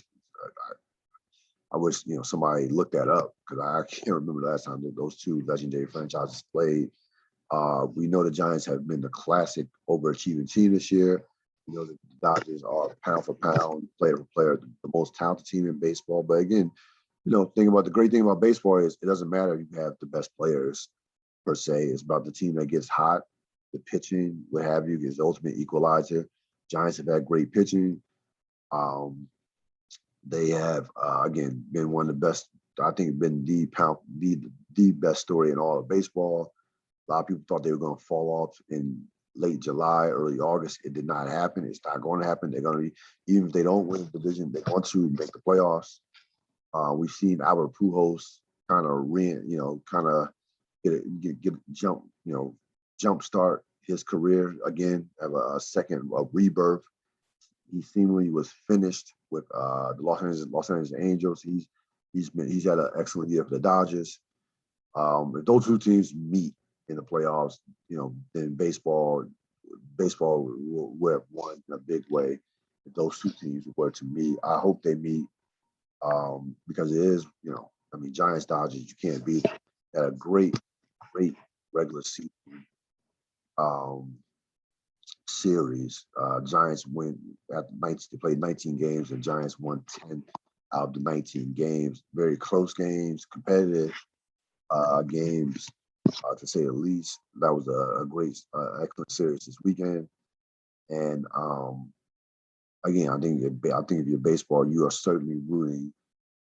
I wish somebody looked that up because I can't remember the last time that those two legendary franchises played. We know the Giants have been the classic overachieving team this year. We know that the Dodgers are pound for pound, player for player, the most talented team in baseball. But again, the great thing about baseball is it doesn't matter if you have the best players per se. It's about the team that gets hot, the pitching, what have you, is the ultimate equalizer. Giants have had great pitching. They have again been one of the best. I think been the best story in all of baseball. A lot of people thought they were going to fall off in late July, early August. It did not happen. It's not going to happen. They're going to be, even if they don't win the division, they want to make the playoffs. We've seen Albert Pujols kind of jump start his career again, have a second rebirth. He seemingly was finished with the Los Angeles Angels. He's had an excellent year for the Dodgers. If those two teams meet in the playoffs, then baseball will have won in a big way. If those two teams were to meet, I hope they meet because it is, Giants Dodgers, you can't beat it. Had a great regular season series. Giants win at nights. They played 19 games, and Giants won 10 out of the 19 games. Very close games, competitive games, to say the least. That was a great, excellent series this weekend. And again, I think if you're baseball, you are certainly rooting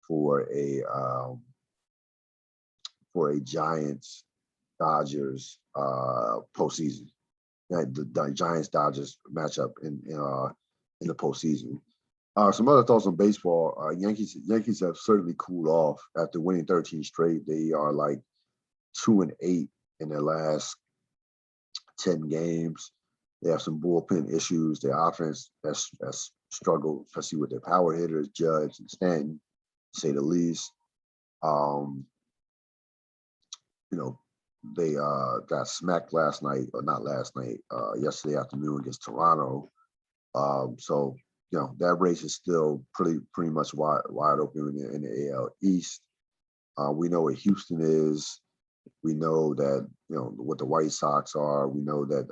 for a Giants Dodgers postseason. The Giants Dodgers matchup in the postseason. Some other thoughts on baseball. Yankees have certainly cooled off after winning 13 straight. They are like 2-8 in their last 10 games. They have some bullpen issues. Their offense has struggled, especially with their power hitters, Judge and Stanton, to say the least. They got smacked yesterday afternoon against Toronto. So that race is still pretty much wide open in the AL East. We know what Houston is. We know that what the White Sox are. We know that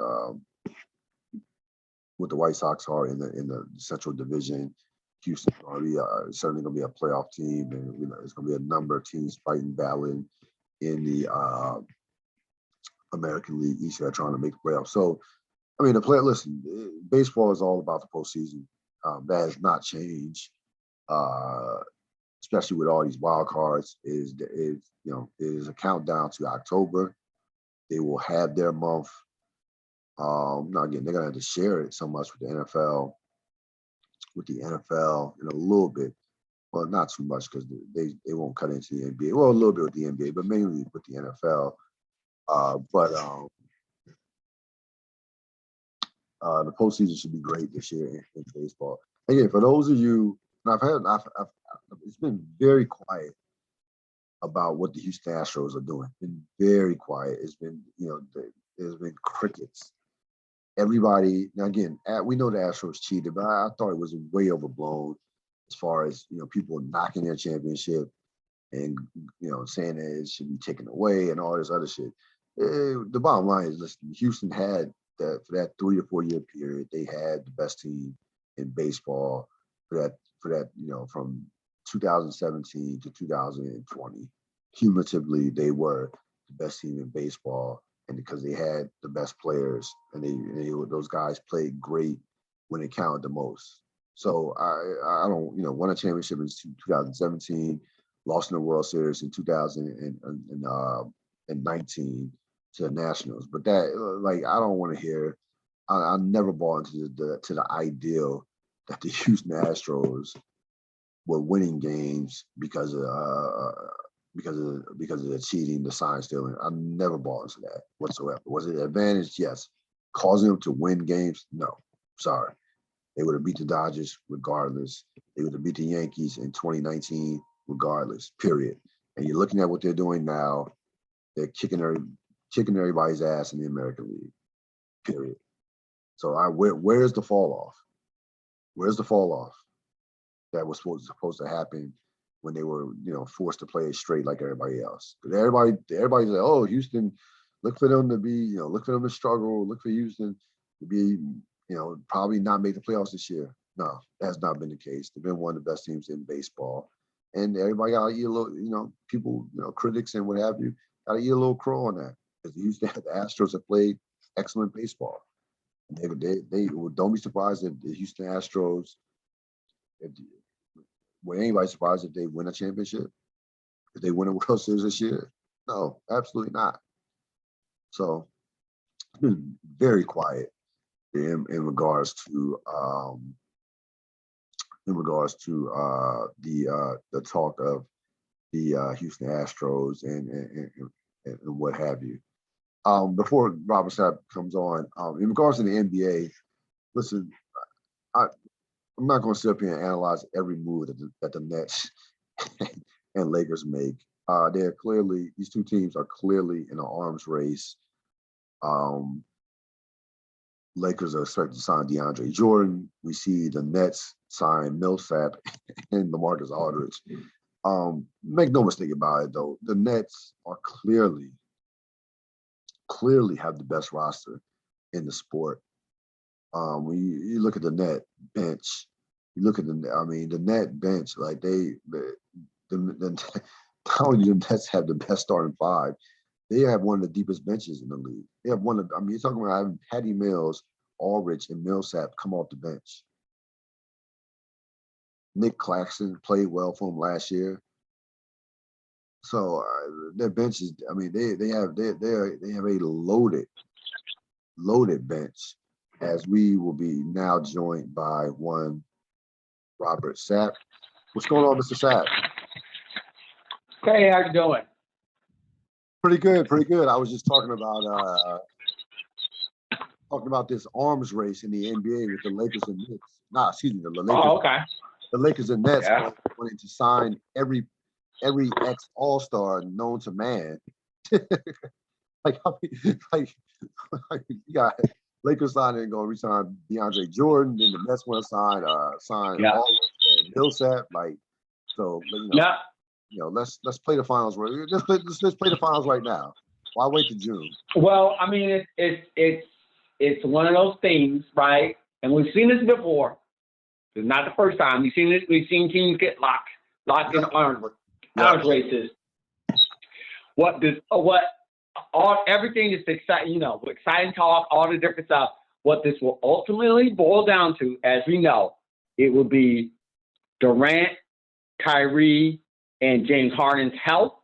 what the White Sox are in the Central Division. Houston's certainly going to be a playoff team, and there's going to be a number of teams battling in the American League East that are trying to make the playoffs. So, baseball is all about the postseason. That has not changed, especially with all these wild cards. It is a countdown to October. They will have their month. Now again, they're gonna have to share it so much with the NFL in a little bit. Well, not too much because they won't cut into the NBA. Well, a little bit with the NBA, but mainly with the NFL. The postseason should be great this year in baseball. Again, for those of you, it's been very quiet about what the Houston Astros are doing. It's been very quiet. It's been, there's been crickets. Everybody, now again, we know the Astros cheated, but I thought it was way overblown as far as, people knocking their championship and, saying that it should be taken away and all this other shit. The bottom line is, listen, Houston had that for that 3 to 4 year period, they had the best team in baseball for that, from 2017 to 2020. Cumulatively, they were the best team in baseball, and because they had the best players, and those guys played great when it counted the most. So I don't, won a championship in 2017, lost in the World Series in 2019 to the Nationals. But that, I don't want to hear. I never bought into the ideal that the Houston Astros were winning games because of the cheating, the sign stealing. I never bought into that whatsoever. Was it an advantage? Yes. Causing them to win games? No. Sorry. They would have beat the Dodgers regardless. They would have beat the Yankees in 2019 regardless, period. And you're looking at what they're doing now. They're kicking everybody's ass in the American League, period. So where's the fall off? Where's the fall off that was supposed to happen when they were, forced to play straight like everybody else. But everybody's like, oh, Houston, look for them to be, look for them to struggle, look for Houston to be, probably not make the playoffs this year. No, that has not been the case. They've been one of the best teams in baseball. And everybody got to eat a little, people, critics and what have you, got to eat a little crow on that. Because the Astros have played excellent baseball. They don't be surprised if the Houston Astros, would anybody surprised if they win a championship? If they win a World Series this year? No, absolutely not. So it's been very quiet in regards to the talk of the Houston Astros and what have you. Before Robert Sapp comes on, in regards to the NBA, listen, I'm not going to sit up here and analyze every move that the Nets and Lakers make. These two teams are clearly in an arms race. Lakers are expected to sign DeAndre Jordan. We see the Nets sign Millsap and LaMarcus Aldridge. Make no mistake about it, though. The Nets are clearly have the best roster in the sport. When you look at the net bench, the net bench, like not only do the Nets have the best starting five, they have one of the deepest benches in the league. They have you're talking about having Patty Mills, Aldridge, and Millsap come off the bench. Nick Claxton played well for them last year. So their bench is, they have a loaded bench, as we will be now joined by one Robert Sapp. What's going on, Mr. Sapp? Hey, how you doing? Pretty good. I was just talking about this arms race in the NBA with the Lakers and Knicks. The Lakers. Oh, okay. The Lakers and Nets wanting to sign every ex All-Star known to man. You got Lakers signing and going to resign DeAndre Jordan, then the Nets want to sign Aldridge and Millsap. Let's play the finals. Let's play the finals right now. Why wait to June? Well, it's one of those things, right? And we've seen this before. It's not the first time. We've seen teams get locked in arms races. Everything is exciting, exciting talk, all the different stuff. What this will ultimately boil down to, as we know, it will be Durant, Kyrie, and James Harden's health,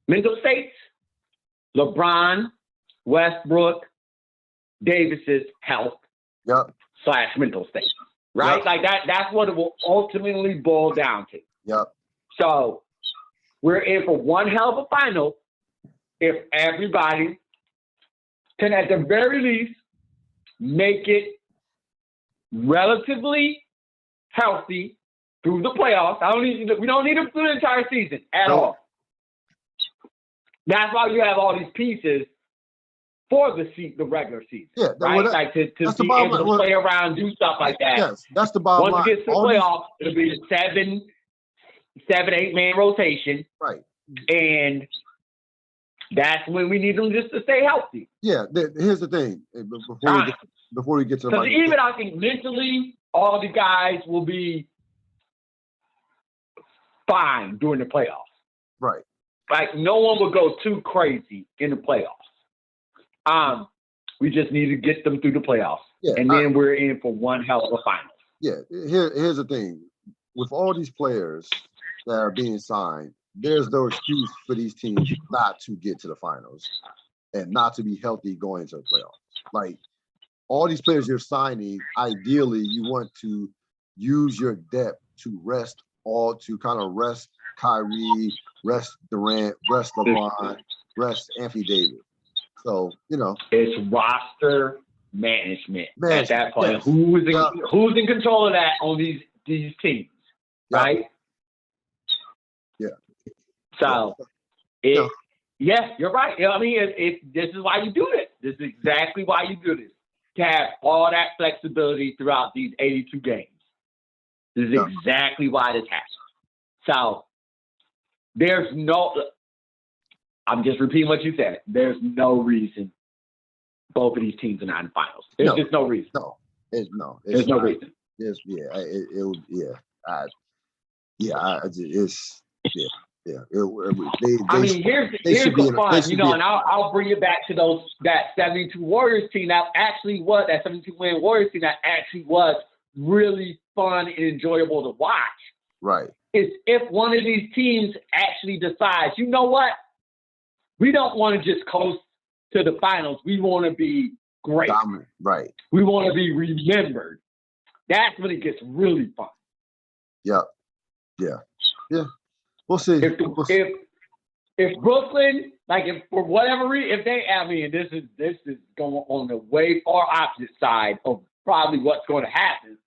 mental states, LeBron, Westbrook, Davis's health, / mental state, right? Like that's what it will ultimately boil down to. Yep. So we're in for one hell of a final if everybody can, at the very least, make it relatively healthy through the playoffs. We don't need them through the entire season at all. That's why you have all these pieces for the regular season, right? To be able to play around, do stuff like that. Yes, that's the bottom line. Once it gets to the playoffs, it'll be a 7-8-man rotation, right? And that's when we need them just to stay healthy. Yeah, here's the thing. Before we get to because even I think mentally, all the guys will be fine during the playoffs. Right. Like no one will go too crazy in the playoffs. We just need to get them through the playoffs. Yeah, and then we're in for one hell of a final. Yeah, here's the thing. With all these players that are being signed, there's no excuse for these teams not to get to the finals and not to be healthy going into the playoffs. Like all these players you're signing, ideally you want to use your depth to rest Kyrie, rest Durant, rest LeBron, rest Anthony Davis. So, it's roster management at that point. Yes. Who's in control of that on these teams, right? Yeah. So, you're right. This is why you do this. This is exactly why you do this. To have all that flexibility throughout these 82 games. This is exactly why this happens. So there's no. I'm just repeating what you said. There's no reason both of these teams are not in the finals. There's just no reason. There's no reason. It's Here's the fun, and I'll bring it back to that 72 Warriors team that 72 win Warriors team that actually was really fun and enjoyable to watch. Right. Is if one of these teams actually decides, you know what, we don't want to just coast to the finals. We want to be great. Dominant. Right. We want to be remembered. That's when it gets really fun. Yeah. We'll see. If Brooklyn, if for whatever reason, this is going on the way far opposite side of probably what's going to happen.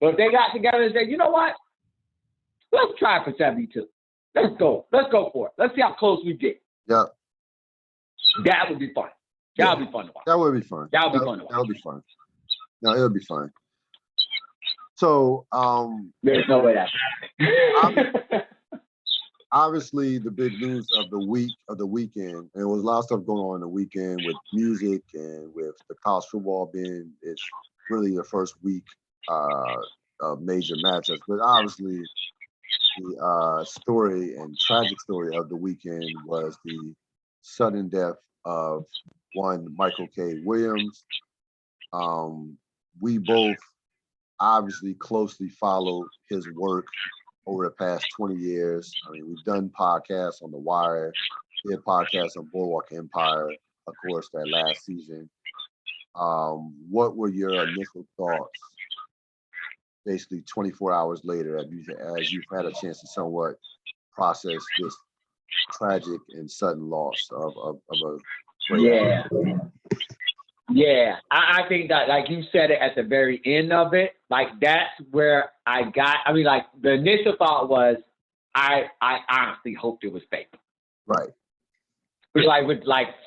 But if they got together and said, you know what, let's try for 72. Let's go for it. Let's see how close we get. Yeah. That would be fun. That would be fun to watch. That would be fun. That would be fun to watch. That would be fun. No, it would be fun. So, there's no way that. Obviously, the big news of the weekend, and there was a lot of stuff going on the weekend with music and with the college football it's really the first week of major matchups. But obviously, the story and tragic story of the weekend was the sudden death of one Michael K. Williams. We both obviously closely followed his work over the past 20 years. I mean, we've done podcasts on The Wire, did podcasts on Boardwalk Empire, of course, that last season. What were your initial thoughts, basically 24 hours later, as you've had a chance to somewhat process this tragic and sudden loss of a great athlete? Yeah, I think that, like you said it at the very end of it, that's where the initial thought was, I honestly hoped it was fake. Right.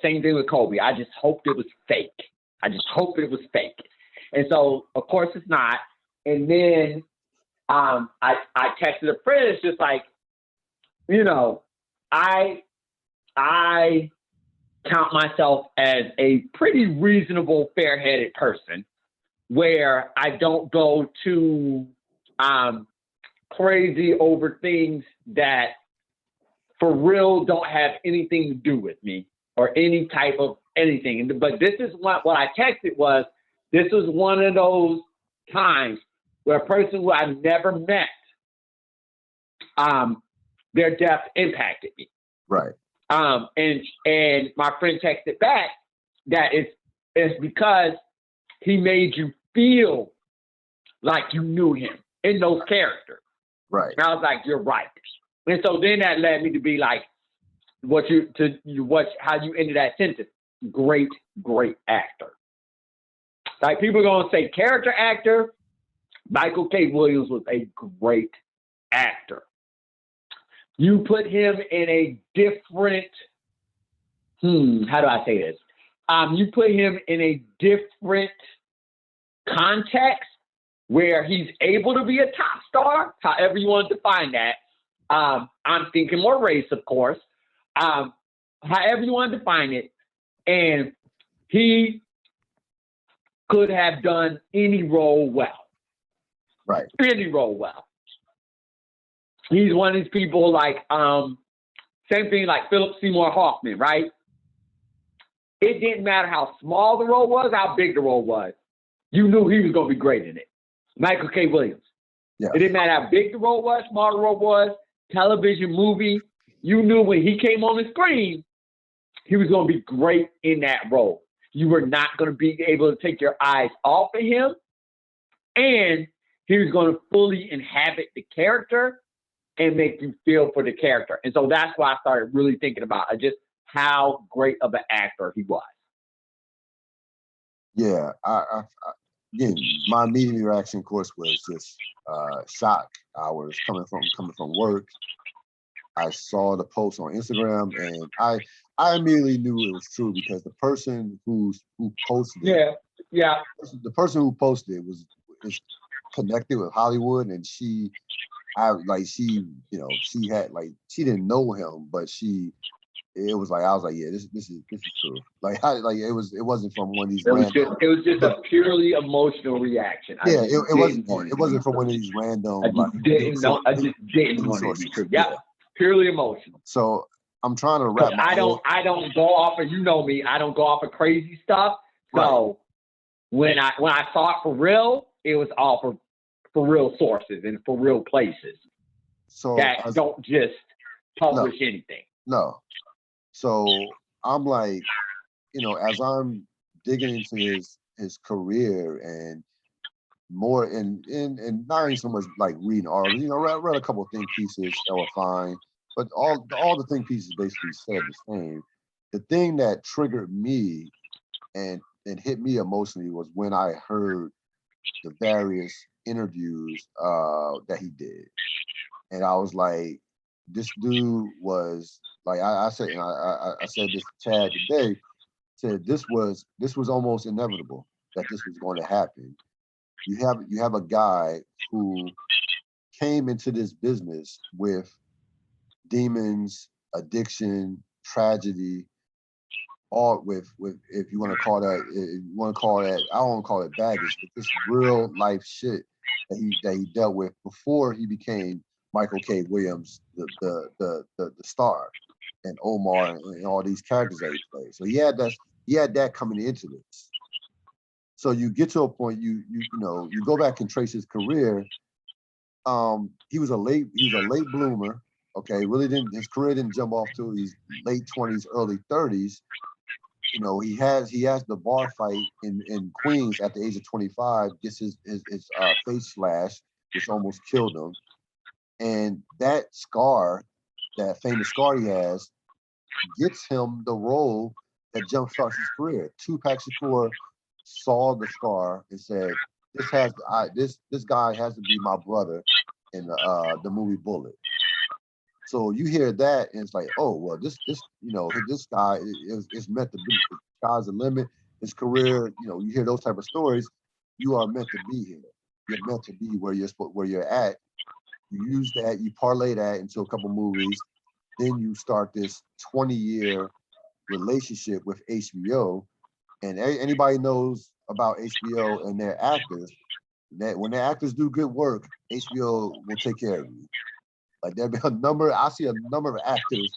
Same thing with Kobe. I just hoped it was fake. And so, of course, it's not. And then I texted a friend. It's just I count myself as a pretty reasonable, fair-headed person where I don't go too crazy over things that for real don't have anything to do with me or any type of anything. But this is what I texted was, this was one of those times where a person who I've never met, their death impacted me. Right. And my friend texted back that it's because he made you feel like you knew him in those characters. Right. And I was like, you're right. And so then that led me to be like, how you ended that sentence. Great actor. Like, people are gonna say character actor. Michael K. Williams was a great actor. You put him in a different, how do I say this? You put him in a different context where he's able to be a top star, however you want to define that. I'm thinking more race, of course. However you want to define it. And he could have done any role well. Right. Any role well. He's one of these people same thing like Philip Seymour Hoffman, right? It didn't matter how small the role was, how big the role was. You knew he was going to be great in it. Michael K. Williams. Yeah. It didn't matter how big the role was, small the role was, television, movie. You knew when he came on the screen, he was going to be great in that role. You were not going to be able to take your eyes off of him. And he was going to fully inhabit the character and make you feel for the character. And so that's why I started really thinking about just how great of an actor he was. Yeah, again, my immediate reaction, of course, was just shock. I was coming from work. I saw the post on Instagram, and I immediately knew it was true because the person who posted it, the person who posted it is connected with Hollywood, and she she had like she didn't know him, but it was like I was like, yeah, this is true. Like it wasn't from one of these random. It was just a purely emotional reaction. Yeah, it wasn't from one of these random. I just didn't know. I just didn't want it to be true. Yeah, purely emotional. So I'm trying to wrap my I don't go off of, you know me, I don't go off of crazy stuff. So when I saw it for real, it was all for real sources and for real places. So that don't just publish anything. No. So I'm like, as I'm digging into his career and more and not even so much like reading articles, I read a couple of think pieces that were fine, but all the think pieces basically said the same. The thing that triggered me and hit me emotionally was when I heard the various interviews that he did, and I was like, this dude was like I said, and I said this to Chad today. Said this was almost inevitable that this was going to happen. You have a guy who came into this business with demons, addiction, tragedy, all with if you want to call that, I don't want to call it baggage, but this real life shit that he dealt with before he became Michael K. Williams, the star, and Omar and all these characters that he played. So he had that coming into this. So you get to a point, you go back and trace his career. He was a late bloomer. Okay, his career didn't jump off till his late 20s, early 30s. He has the bar fight in Queens at the age of 25, gets his face slashed, which almost killed him. And that scar, that famous scar he has, gets him the role that jumpstarts his career. Tupac Shakur saw the scar and said, this guy has to be my brother in the movie Bullet. So you hear that and it's like, oh well, this guy is meant to be. The sky's the limit. His career, you hear those type of stories, you are meant to be here. You're meant to be where you're at. You use that, you parlay that into a couple movies, then you start this 20-year relationship with HBO. And anybody knows about HBO and their actors, that when their actors do good work, HBO will take care of you. Like I see a number of actors,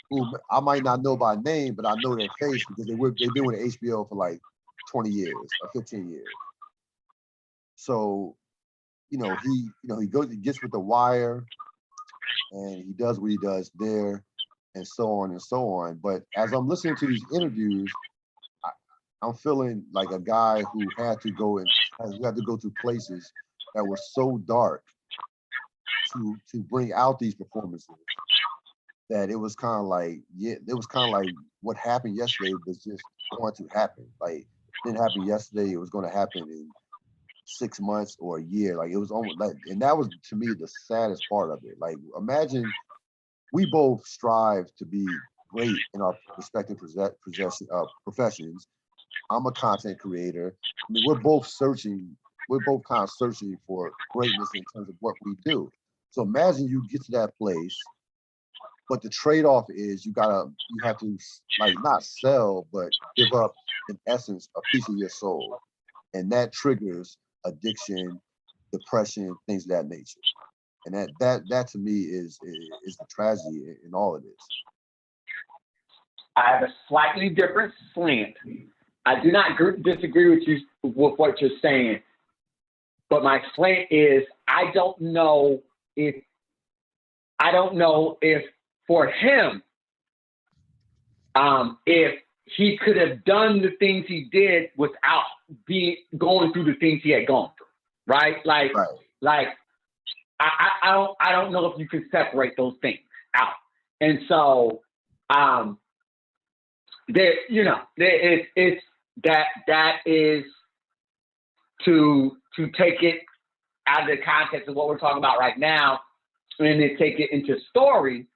who I might not know by name, but I know their face because they've been with HBO for like 20 years or 15 years. So, he gets with The Wire and he does what he does there and so on and so on. But as I'm listening to these interviews, I'm feeling like a guy who had to go to places that were so dark to bring out these performances that it was kind of like what happened yesterday was just going to happen. Like it didn't happen yesterday, it was going to happen in 6 months or a year. Like it was almost like, and that was to me the saddest part of it. Like imagine we both strive to be great in our respective professions. I'm a content creator. I mean, we're both kind of searching for greatness in terms of what we do. So imagine you get to that place, but the trade-off is you have to like not sell, but give up in essence a piece of your soul. And that triggers addiction, depression, things of that nature. And that to me is the tragedy in all of this. I have a slightly different slant. I do not disagree with you with what you're saying, but my slant is I don't know if for him, if he could have done the things he did without going through the things he had gone through, right? Like I don't know if you can separate those things out, and so it's that is to take it out of the context of what we're talking about right now and then take it into story.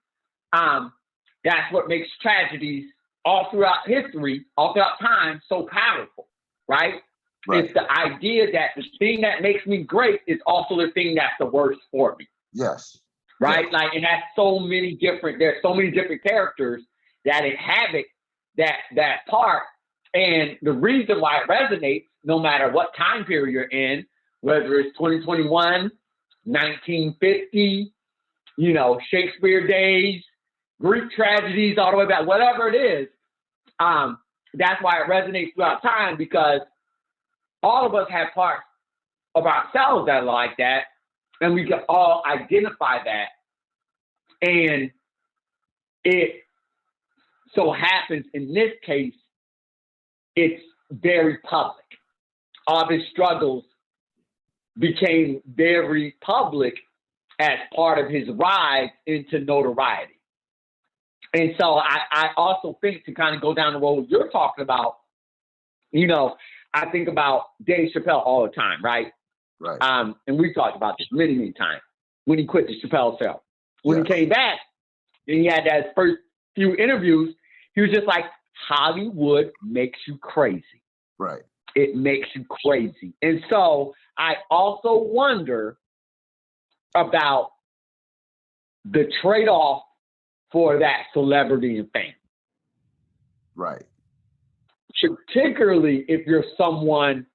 That's what makes tragedies all throughout history, all throughout time, so powerful, right? It's the idea that the thing that makes me great is also the thing that's the worst for me, Yes. right? Yes. Like it has there's so many different characters that inhabit that part. And the reason why it resonates, no matter what time period you're in, whether it's 2021, 1950, Shakespeare days, Greek tragedies, all the way back, whatever it is, that's why it resonates throughout time, because all of us have parts of ourselves that are like that, and we can all identify that. And it so happens in this case, it's very public. All of his struggles became very public as part of his rise into notoriety. And so I also think, to kind of go down the road you're talking about, I think about Dave Chappelle all the time, right? Right. And we've talked about this many, many times, when he quit the Chappelle show. When he came back and he had that first few interviews, he was just like, Hollywood makes you crazy. Right. It makes you crazy. And so I also wonder about the trade-off for that celebrity and fame. Right. Particularly if you're someone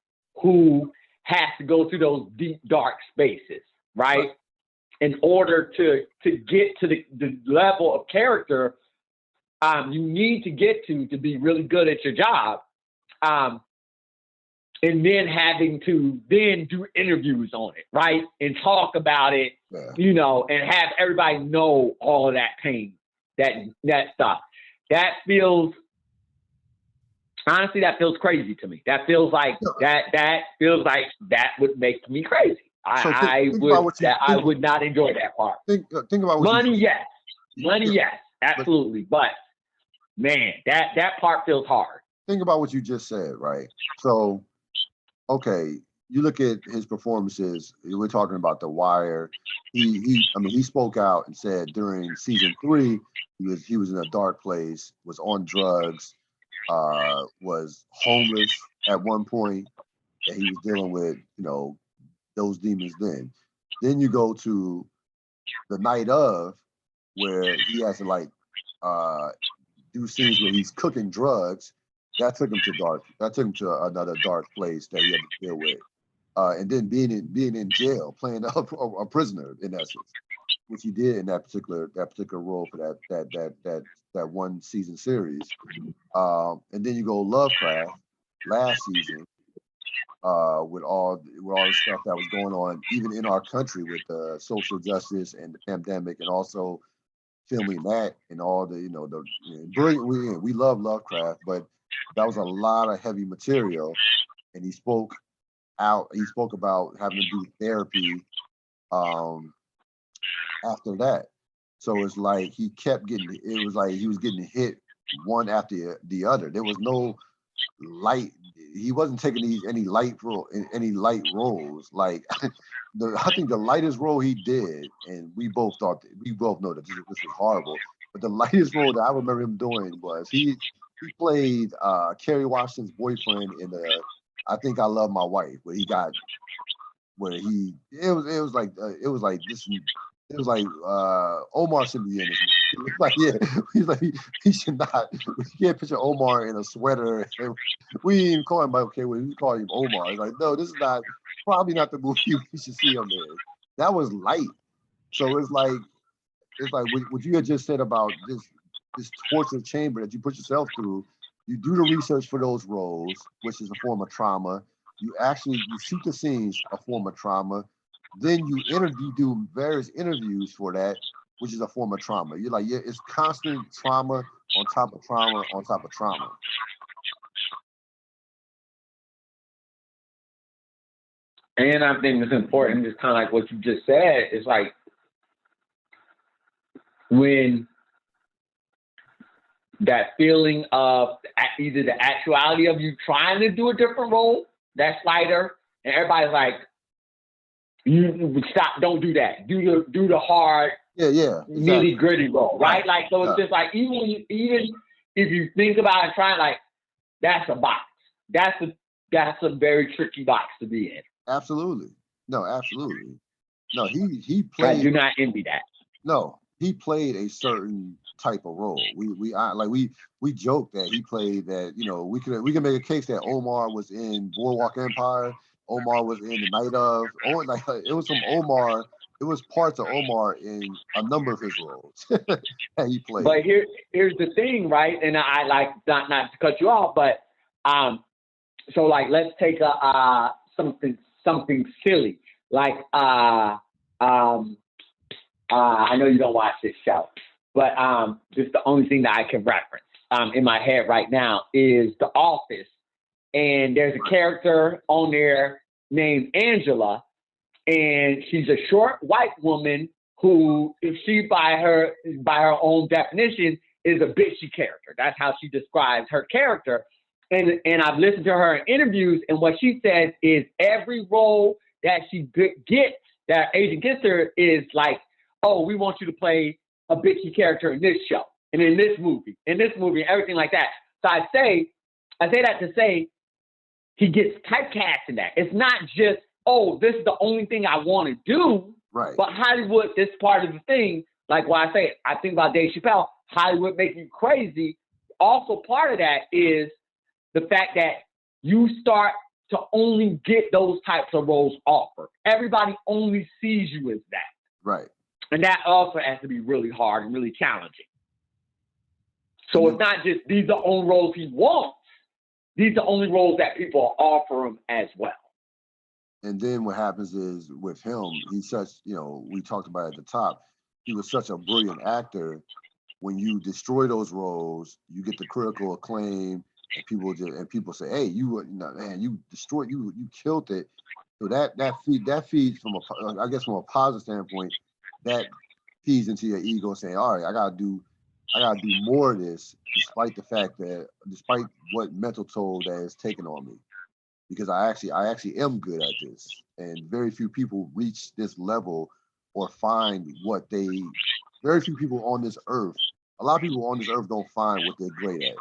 who has to go through those deep, dark spaces, right? In order to get to the level of character you need to get to be really good at your job. And then having to then do interviews on it, right? And talk about it, and have everybody know all of that pain, that stuff. That feels crazy to me. That feels like that would make me crazy. I would not enjoy that part. Think about what money, yes. Money, yes, absolutely. But man, that part feels hard. Think about what you just said, right? So, okay, you look at his performances. We're talking about The Wire. He spoke out and said during season 3, he was in a dark place, was on drugs, was homeless at one point, and he was dealing with those demons. Then you go to the night of, where he has to do scenes where he's cooking drugs. That took him to another dark place that he had to deal with. And then being in jail, playing a prisoner in essence, which he did in that particular role for that one season series. And then you go Lovecraft last season, with all the stuff that was going on, even in our country, with social justice and the pandemic, and also filming that and all the brilliant. We love Lovecraft, but that was a lot of heavy material, and he spoke out. He spoke about having to do therapy after that. So it's like he kept getting. It was like he was getting hit one after the other. There was no light. He wasn't taking any light roles. Like I think the lightest role he did, and we both know that this was horrible. But the lightest role that I remember him doing was he played Kerry Washington's boyfriend in I Think I Love My Wife, where Omar should be in this movie. He's like he should not. We can't picture Omar in a sweater. And we didn't even call him we call him Omar. It's like, no, this is probably not the movie we should see him in. That was light. So it's like what you had just said about this torture chamber that you put yourself through. You do the research for those roles, which is a form of trauma. You shoot the scenes, a form of trauma. Then you do various interviews for that, which is a form of trauma. You're like, it's constant trauma on top of trauma on top of trauma. And I think it's important, just kind of like what you just said, it's like when that feeling of either the actuality of you trying to do a different role that's lighter, and everybody's like, you stop, don't do that. Do the hard, exactly. nitty gritty role, right? Like, so it's just like, even if you think about it, trying, like, that's a box. That's a very tricky box to be in. Absolutely. No, absolutely. No, he I played. do not envy that. No, he played a certain type of role. We joked that he played that. You know, we can make a case that Omar was in Boardwalk Empire. Omar was in The Night of. Oh, like it was some Omar. It was parts of Omar in a number of his roles that he played. But here's the thing, right? And I like not to cut you off, but so like let's take something silly like I know you don't watch this show, but just the only thing that I can reference in my head right now is The Office, and there's a character on there named Angela, and she's a short white woman who, she by her own definition, is a bitchy character. That's how she describes her character. And I've listened to her in interviews, and what she says is every role that she gets, that agent gets her, is like, oh, we want you to play a bitchy character in this show, and in this movie, and everything like that. So I say that to say he gets typecast in that. It's not just, oh, this is the only thing I want to do. Right. But Hollywood, this part of the thing, like what I say, I think about Dave Chappelle, Hollywood making you crazy. Also part of that is the fact that you start to only get those types of roles offered. Everybody only sees you as that. Right. And that also has to be really hard and really challenging. So it's not just these are the only roles he wants. These are the only roles that people offer him as well. And then what happens is with him, he's such, we talked about at the top, he was such a brilliant actor. When you destroy those roles, you get the critical acclaim, and people say, "Hey, you destroyed, you killed it." So that feeds from a positive standpoint, that feeds into your ego, saying, "All right, I gotta do more of this," despite what mental toll that is taken on me, because I actually am good at this, and very few people reach this level or find very few people on this earth. A lot of people on this earth don't find what they're great at.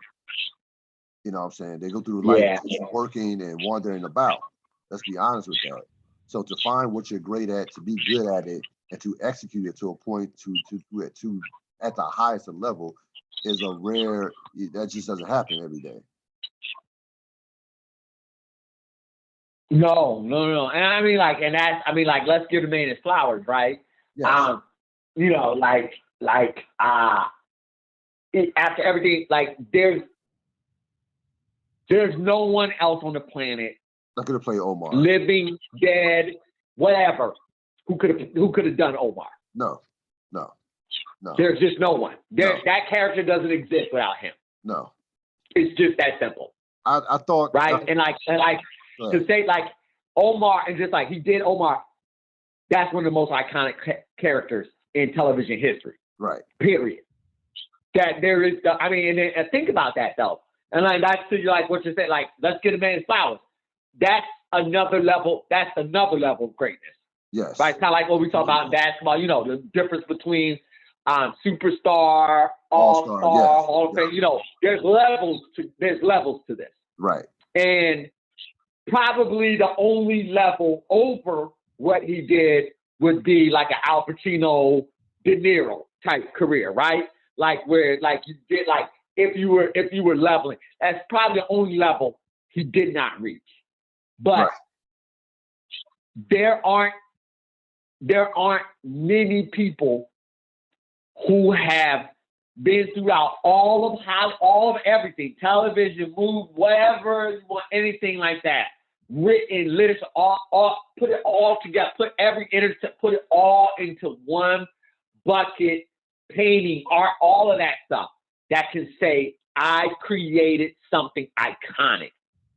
You know what I'm saying? They go through life working and wandering about. Let's be honest with that. So to find what you're great at, to be good at it, and to execute it to a point to at the highest level is a rare. That just doesn't happen every day. No. And let's give the man his flowers, right? Yes. After everything, like there's no one else on the planet Not gonna play Omar. Living, dead, whatever, who could have done Omar. No. There's just no one. No. That character doesn't exist without him. No. It's just that simple. I thought right, and to say like Omar, and just like he did Omar, that's one of the most iconic characters in television history. Right. Period. That there is, and think about that though. And like that's to like what you said, like let's get a man his flowers. That's another level. That's another level of greatness. Yes. Right. It's kind of like what we talk about in basketball. The difference between superstar, all-star, Hall of Fame. There's levels to this. Right. And probably the only level over what he did would be like an Al Pacino, De Niro type career, right? Like where like you did like if you were leveling, that's probably the only level he did not reach. But there aren't many people who have been throughout all of everything, television, movie, whatever you want, anything like that, written literature, all put it all together, put it all into one bucket, painting, art, all of that stuff that can say, I created something iconic.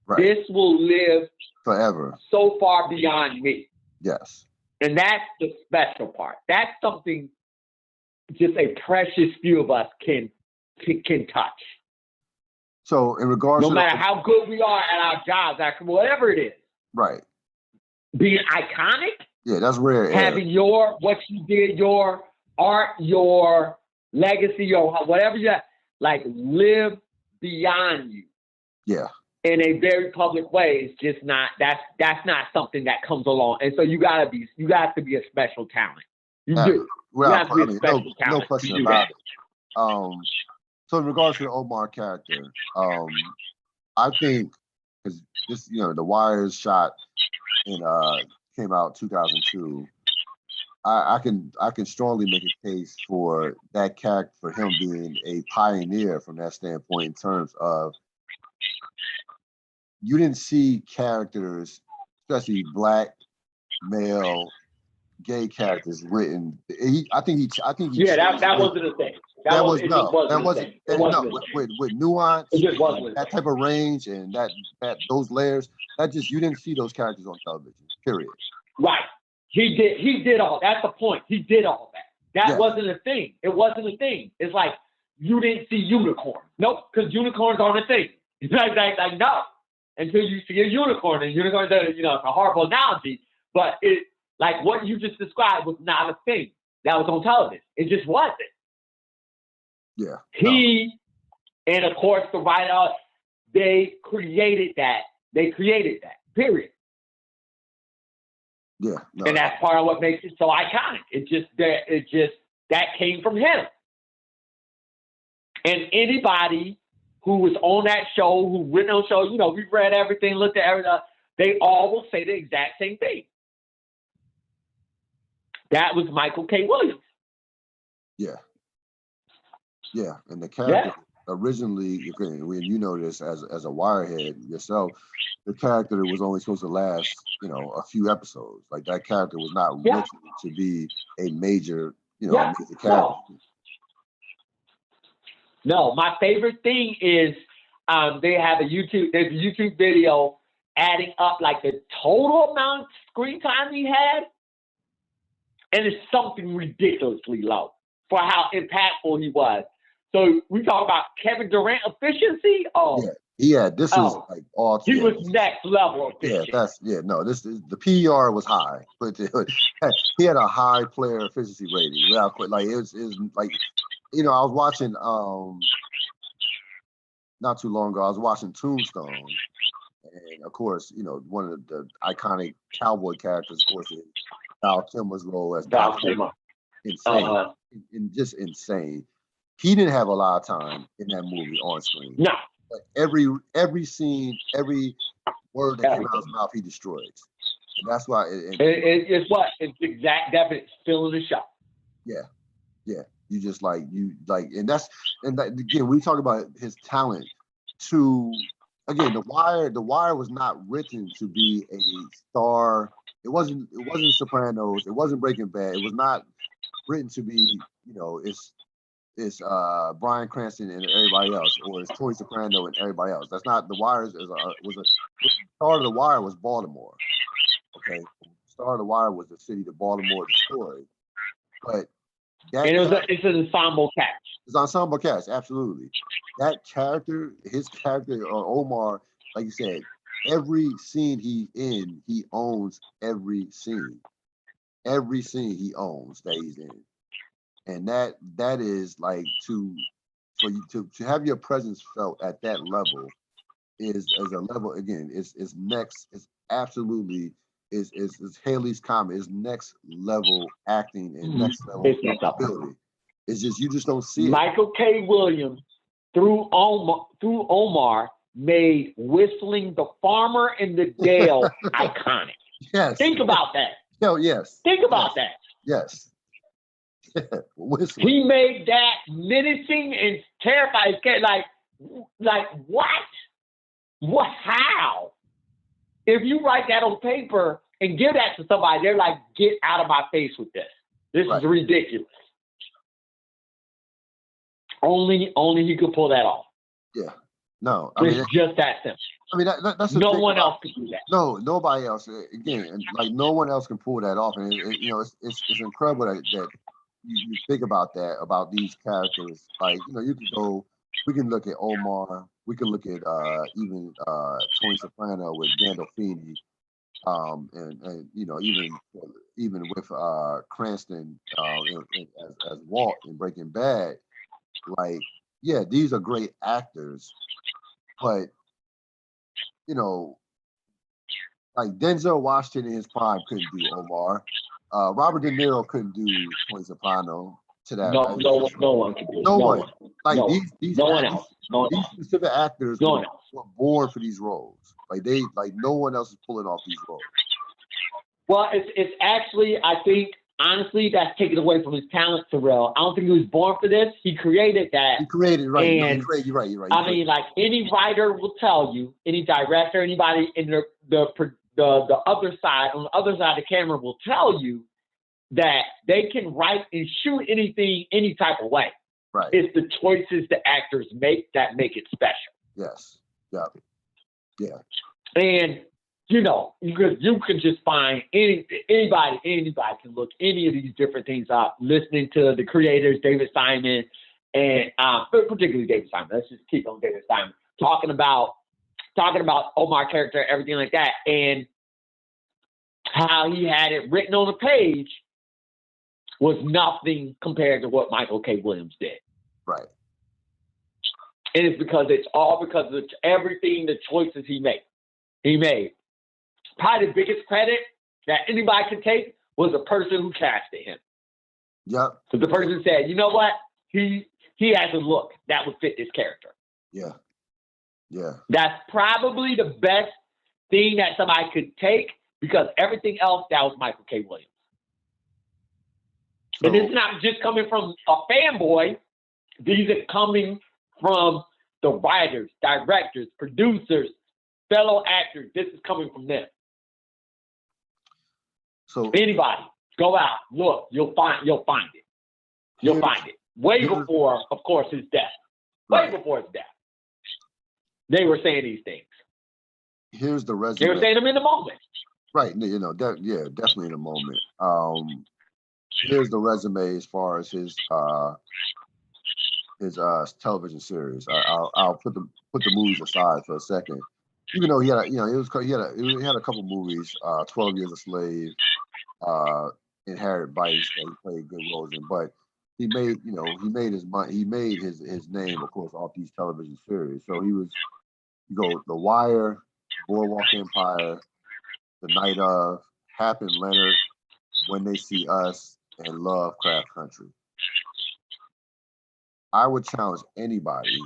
Right. This will live forever, so far beyond me. Yes. And that's the special part. That's something just a precious few of us can touch. So in regards no matter how good we are at our jobs, whatever it is. Right. Being iconic. Yeah, that's rare. Having what you did, your art, your legacy, or whatever you have, like live beyond you. Yeah. in a very public way is just not that's not something that comes along. And so you have to be a special talent. You do. You have to be a special talent. No question about it. So in regards to the Omar character, I think because this, The Wire's shot in came out 2002. I can strongly make a case for that character, for him being a pioneer from that standpoint, in terms of you didn't see characters, especially black, male, gay characters written. I think he. Yeah, that wasn't a thing. That wasn't with nuance, it just wasn't that type of range and that those layers. That just, you didn't see those characters on television. Period. Right. He did all. That's the point. He did all that. That wasn't a thing. It wasn't a thing. It's like you didn't see unicorns. Nope, because unicorns aren't a thing. Like no. Until you see a unicorn, and unicorns are, it's a horrible analogy, but it, like what you just described, was not a thing that was on television. It just wasn't. Yeah. And of course the writer, they created that. Period. Yeah. No. And that's part of what makes it so iconic. It just that came from him. And anybody who was on that show, who written on the show, we've read everything, looked at everything, they all will say the exact same thing. That was Michael K. Williams. Yeah. Yeah. And the character originally, when you know this as a Wirehead yourself, the character was only supposed to last, a few episodes. Like, that character was not written to be a major, major character. No, my favorite thing is there's a YouTube video adding up like the total amount of screen time he had, and it's something ridiculously low for how impactful he was. So we talk about Kevin Durant efficiency. Oh, this is like all. He was next level efficient. This is, the PER was high, but he had a high player efficiency rating. Without like it was like, I was watching not too long ago. I was watching Tombstone, and of course, one of the iconic cowboy characters, of course, is Val Kilmer's role as Val Kilmer. Insane, and just insane. He didn't have a lot of time in that movie on screen. No. But every scene, every word that came out of his mouth, he destroyed. And that's why it's exact definite filling the shot. Yeah. You just and again, we talk about his talent again, the Wire was not written to be a star. It wasn't Sopranos, it wasn't Breaking Bad, it was not written to be, it's Bryan Cranston and everybody else, or it's Tony Soprano and everybody else. That's not. The Wire the star of the Wire was Baltimore. Okay, the star of the Wire was the city that Baltimore destroyed. But it's an ensemble cast. It's an ensemble cast, absolutely. That character, his character, Omar, like you said, every scene he owns every scene. Every scene he owns that he's in. And that is like for you to have your presence felt at that level is as a level, again, is next, is absolutely is Haley's comment, is next level acting and next level ability. It's just, you just don't see it. Michael K. Williams through Omar made Whistling the Farmer in the Dale iconic. Yes. Think about that. Oh, yes. Think about that. Yes. He made that menacing and terrifying. Like what? What? How? If you write that on paper and give that to somebody, they're like, "Get out of my face with this. This is ridiculous." Only he could pull that off. Yeah. No, it's just that simple. I mean, that's no one else can do that. No, nobody else. Again, like no one else can pull that off, and it's incredible that you think about that, about these characters. Like, you can go. We can look at Omar. We can look at even Tony Soprano with Gandolfini, and even with Cranston as Walt in Breaking Bad. Like, yeah, these are great actors, but you know, like Denzel Washington in his prime couldn't do Omar. Robert De Niro couldn't do Tony Soprano to that. No, no one can do it. No one. Like no, these no one else. No one these else. specific actors No were, one else. were born for these roles. Like no one else is pulling off these roles. Well, it's actually, I think, honestly, that's taken away from his talent, Cyril. I don't think he was born for this. He created that. He created, right. And You're right. I mean, like any writer will tell you, any director, anybody in the other side, on the other side of the camera will tell you that they can write and shoot anything, any type of way. Right. It's the choices the actors make that make it special. Yes. Yeah. Yeah. And you can just find anybody can look any of these different things up. Listening to the creators, David Simon, and particularly David Simon. Let's just keep on David Simon talking about Omar character, everything like that, and how he had it written on the page was nothing compared to what Michael K. Williams did. Right. And it's all because of everything, the choices he made. Probably the biggest credit that anybody could take was the person who casted him. Yep. So the person said, you know what? He has a look that would fit this character. Yeah. Yeah. That's probably the best thing that somebody could take, because everything else, that was Michael K. Williams. So, and it's not just coming from a fanboy. These are coming from the writers, directors, producers, fellow actors. This is coming from them. So anybody, go out, look, you'll find it. You'll find it. Way before, of course, his death. Way before his death. They were saying these things. Here's the resume. They were saying them in the moment. Right. Definitely in the moment. Here's the resume as far as his television series. I'll put the movies aside for a second. Even though he had a couple movies, 12 Years a Slave, Inherent Vice that he played good roles in, but he made his money, he made his name, of course, off these television series. So he was, The Wire, Boardwalk Empire, The Night of, Hap and Leonard, When They See Us, and Lovecraft Country. I would challenge anybody.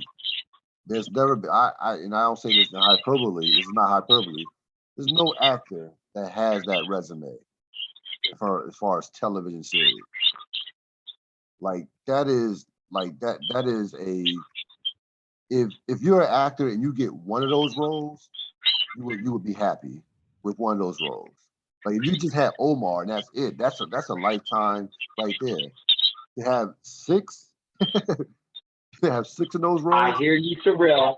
There's never been, and I don't say this in hyperbole. This is not hyperbole. There's no actor that has that resume as far as television series. That is if you're an actor and you get one of those roles, you would be happy with one of those roles. Like if you just had Omar and that's it, that's a lifetime right there. To have 6 to have 6 of those roles. I hear you, Cyril.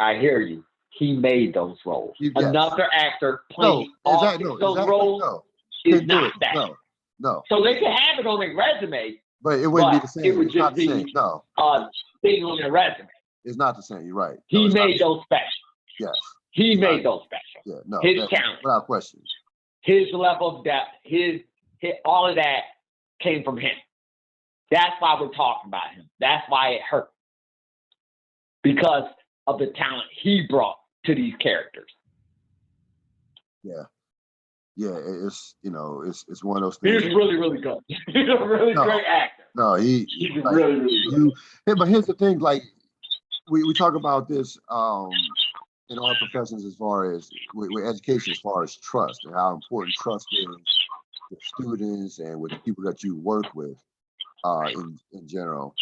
I hear you. He made those roles. Yes. Another actor playing those roles is not that. No. So they can have it on their resume, but it wouldn't be the same. It would just be thing on their resume. It's not the same. You're right. He made those special. Yes. He made those special. Yeah. No. His talent, without question. His level of depth, his all of that came from him. That's why we're talking about him. That's why it hurt. Because of the talent he brought to these characters. Yeah. Yeah, it's one of those things. He's really, really good. He's a really great actor. No, he's really, really good. But here's the thing, we talk about this in our professions as far as with education, as far as trust and how important trust is with students and with the people that you work with in general.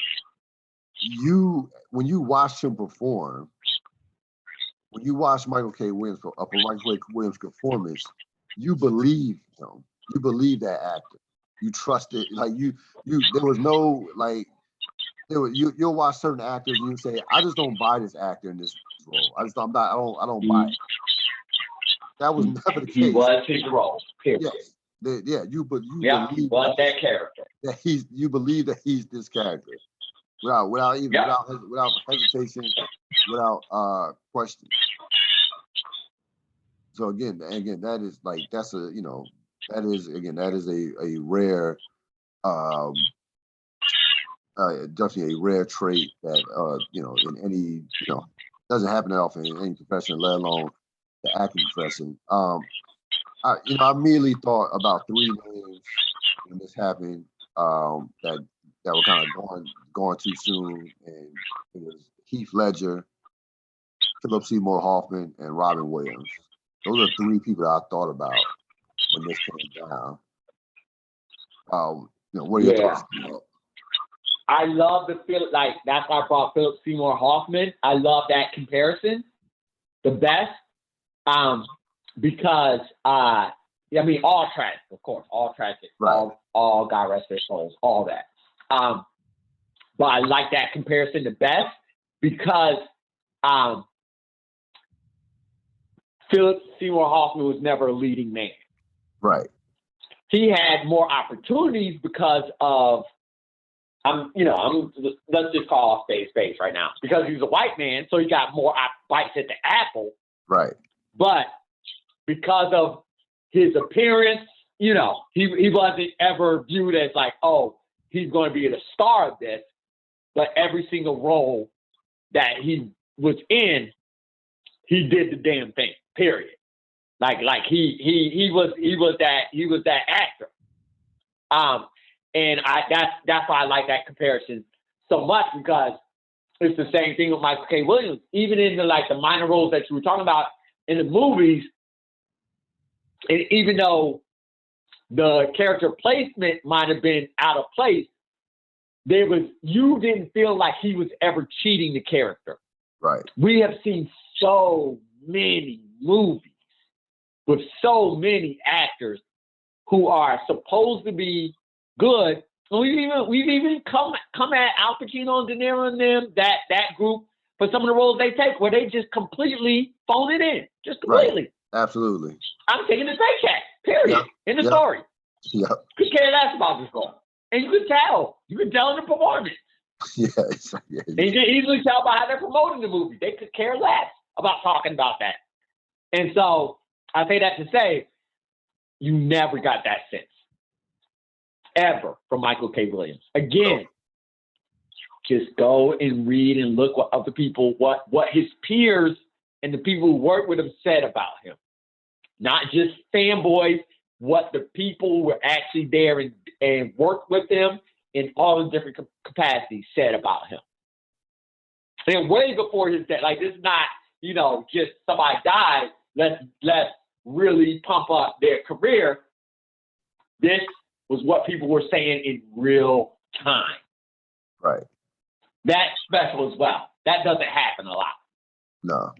When you watch him perform, when you watch Michael K. Williams performance, you believe him. You believe that actor. You trust it. There was no you'll watch certain actors and you say, I just don't buy this actor in this role. I don't buy it. That was never the case. He was his role. Period. Yes. You believe he was that character. That you believe that he's this character. Without hesitation, without question. So again, that is a rare, definitely a rare trait that in any doesn't happen that often in any profession, let alone the acting profession. I immediately thought about three names when this happened. That were kind of going too soon, and it was Heath Ledger, Philip Seymour Hoffman, and Robin Williams. Those are three people that I thought about when this came down. What are your thoughts? I love the feel like that's why I brought Philip Seymour Hoffman. I love that comparison the best. Because all tragic, of course, all tragic, right. all God rest their souls, all that. But I like that comparison the best because Philip Seymour Hoffman was never a leading man. Right. He had more opportunities because of let's just call off space right now because he was a white man, so he got more bites at the apple. Right. But because of his appearance, he wasn't ever viewed as like, oh, he's going to be the star of this. But every single role that he was in, he did the damn thing. Period. Like he was that actor. And that's why I like that comparison so much because it's the same thing with Michael K. Williams. Even in the minor roles that you were talking about in the movies, and even though the character placement might have been out of place, you didn't feel like he was ever cheating the character. Right. We have seen so many movies with so many actors who are supposed to be good. We've even come at Al Pacino and De Niro and them, that group, for some of the roles they take where they just completely phone it in. Just completely. Right. Absolutely. I'm taking the paycheck, period, in the story. Yep. Could care less about this role. And you can tell. You can tell in the performance. Yeah. And you can easily tell by how they're promoting the movie. They could care less about talking about that. And so I say that to say, you never got that sense. Ever from Michael K. Williams. Again, just go and read and look what other people, what his peers and the people who work with him said about him. Not just fanboys, what the people who were actually there and worked with him in all the different capacities said about him. And way before his death, this is not, just somebody died, let's really pump up their career. This was what people were saying in real time. Right. That's special as well. That doesn't happen a lot. No.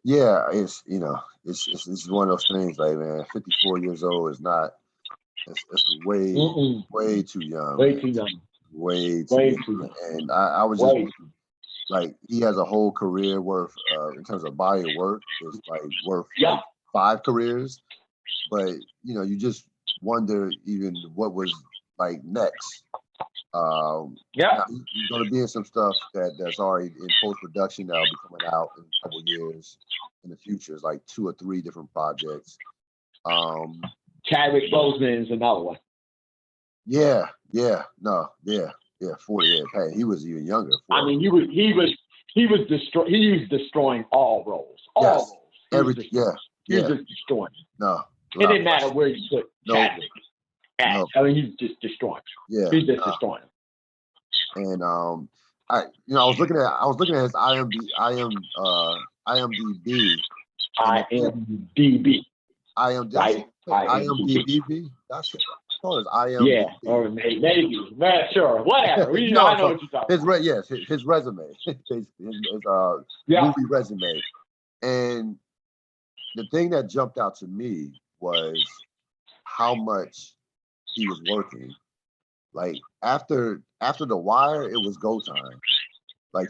Yeah, it's one of those things. Like, man, 54 years old is not. It's way too young. Way too young. Way too young. And I was just like, he has a whole career worth in terms of body of work is worth 5 careers. But you just wonder even what was next. He's going to be in some stuff that's already in post-production that'll be coming out in a couple years in the future. It's 2 or 3 different projects. Chadwick Boseman is another one. 40. Hey, he was even younger. 40. I mean, he was destroying all roles. Roles. He was just destroying. No. It didn't matter where you put Chadwick. No. I mean, he's just destroying. Yeah. He's just destroying. And I was looking at his IMDb. IMDb. That's it. Oh, it's IMDb. Yeah, or maybe. Sure, whatever. I know what you're talking about. His resume. his movie resume. And the thing that jumped out to me was how much he was working. After The Wire, it was go time.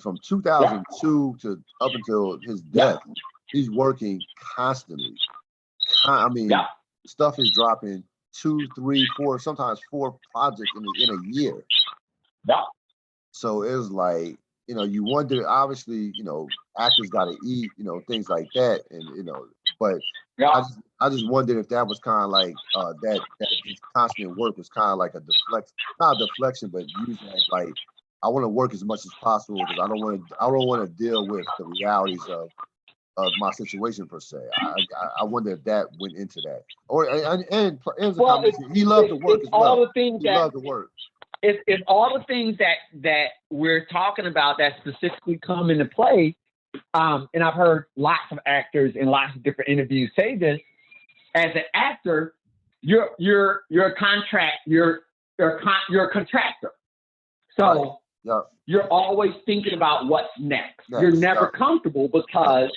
From 2002 to up until his death, he's working constantly. Stuff is dropping 2, 3, 4, sometimes 4 projects in a year. Yeah. So it was you wonder, obviously, actors got to eat, things like that. And, but I just wondered if that was kind of that his constant work was kind of like not a deflection, but using I want to work as much as possible because I don't want to deal with the realities of my situation per se. I wonder if that went into that, or and as a combination, he loved to work as all well. the things He loved to work. It's all the things that we're talking about that specifically come into play. And I've heard lots of actors in lots of different interviews say this. As an actor, you're a contract, you're a contractor. So you're always thinking about what's next. You're never comfortable because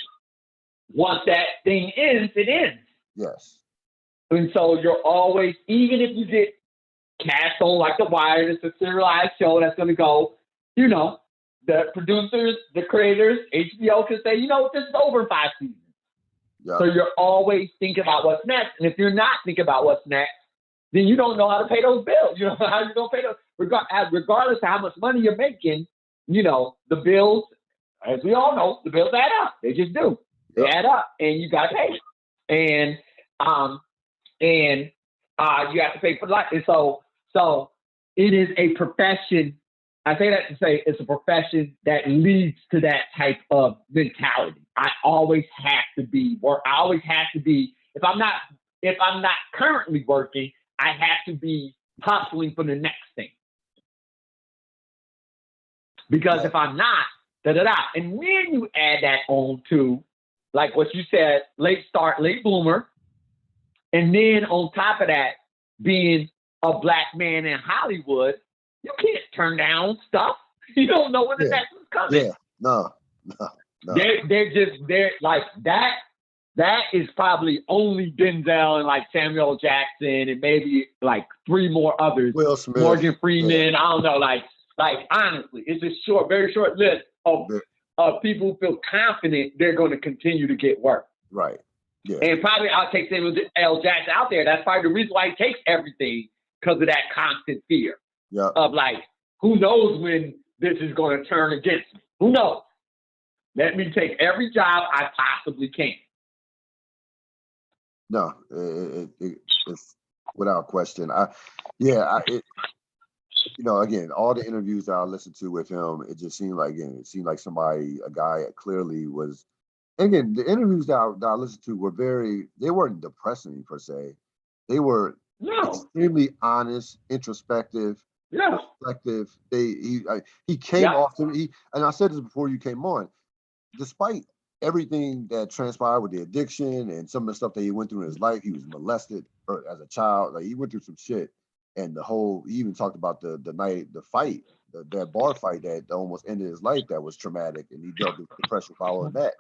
once that thing ends, it ends. Yes. And so you're always, even if you get cast on like The Wire, it's a serialized show that's going to go, you know, the producers, the creators, HBO can say, you know, this is over in 5 seasons. Yeah. So you're always thinking about what's next. And if you're not thinking about what's next, then you don't know how to pay those bills. You don't know how you're going to pay those. Regardless of how much money you're making, you know, the bills, as we all know, the bills add up. They just do. They add up, and you got to pay. And you have to pay for life. And so it is a profession. I say that to say it's a profession that leads to that type of mentality. I always have to be if I'm not currently working, I have to be hustling for the next thing. Because if I'm not, and then you add that on to, like what you said, late start, late bloomer, and then on top of that, being a Black man in Hollywood, you can't turn down stuff. You don't know when the next one's coming. Yeah, no. They're like that. That is probably only Denzel and like Samuel Jackson and maybe like 3 more others. Will Smith, Morgan Freeman. I don't know. Like honestly, it's a very short list of people who feel confident they're going to continue to get work. Right. Yeah. And probably I'll take Samuel L. Jackson out there. That's probably the reason why he takes everything, because of that constant fear of like, who knows when this is going to turn against me? Who knows? Let me take every job I possibly can. No, it's without question. You know, again, all the interviews that I listened to with him, it just seemed like, a guy clearly was. And again, the interviews that I listened to they weren't depressing per se. They were extremely honest, introspective, reflective. He came off to me, and I said this before you came on, despite everything that transpired with the addiction and some of the stuff that he went through in his life, he was molested as a child. Like, he went through some shit. And he even talked about the fight, that bar fight that almost ended his life, that was traumatic, and he dealt with depression following that.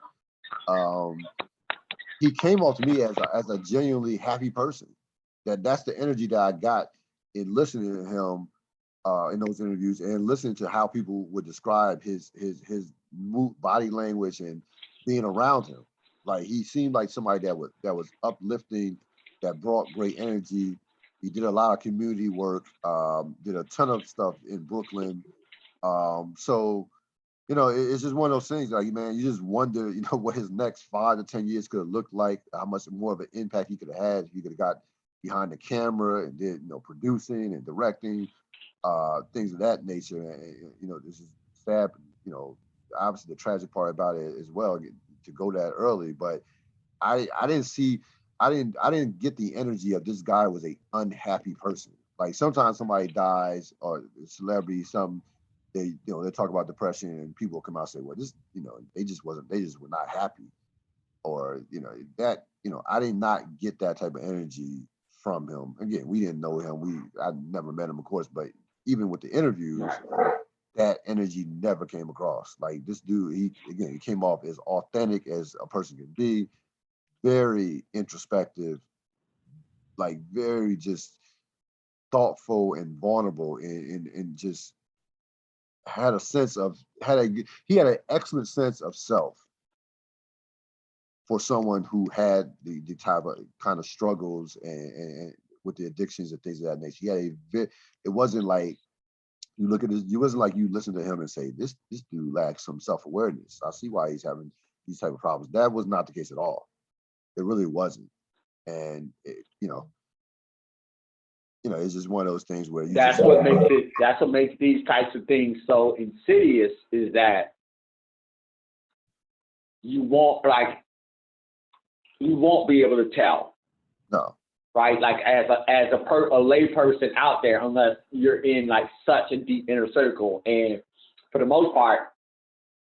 He came off to me as a genuinely happy person. That's the energy that I got in listening to him in those interviews, and listening to how people would describe his body language and being around him. Like, he seemed like somebody that was uplifting, that brought great energy. He did a lot of community work, did a ton of stuff in Brooklyn. So, you know, it's just one of those things, like, man, you just wonder, you know, what his next 5 to 10 years could have looked like, how much more of an impact he could have had. He could have got behind the camera and did, you know, producing and directing, things of that nature. And, you know, this is sad, you know, obviously the tragic part about it as well, to go that early, but I didn't get the energy of this guy was a unhappy person. Like, sometimes somebody dies, or a celebrity, they talk about depression, and people come out and say, well, this, you know, they just were not happy, or, you know, that, you know, I did not get that type of energy from him. Again, we didn't know him. I never met him, of course, but even with the interviews, that energy never came across. Like, this dude, he came off as authentic as a person can be, very introspective, like very just thoughtful and vulnerable, and just had he had an excellent sense of self for someone who had the type of kind of struggles and with the addictions and things of that nature. It wasn't like you look at this, it wasn't like you listen to him and say, this dude lacks some self-awareness. I see why he's having these type of problems. That was not the case at all. It really wasn't. And you know, it's just one of those things where that's what makes these types of things so insidious, is that you won't be able to tell. No. Right? Like as a lay person out there, unless you're in like such a deep inner circle, and for the most part,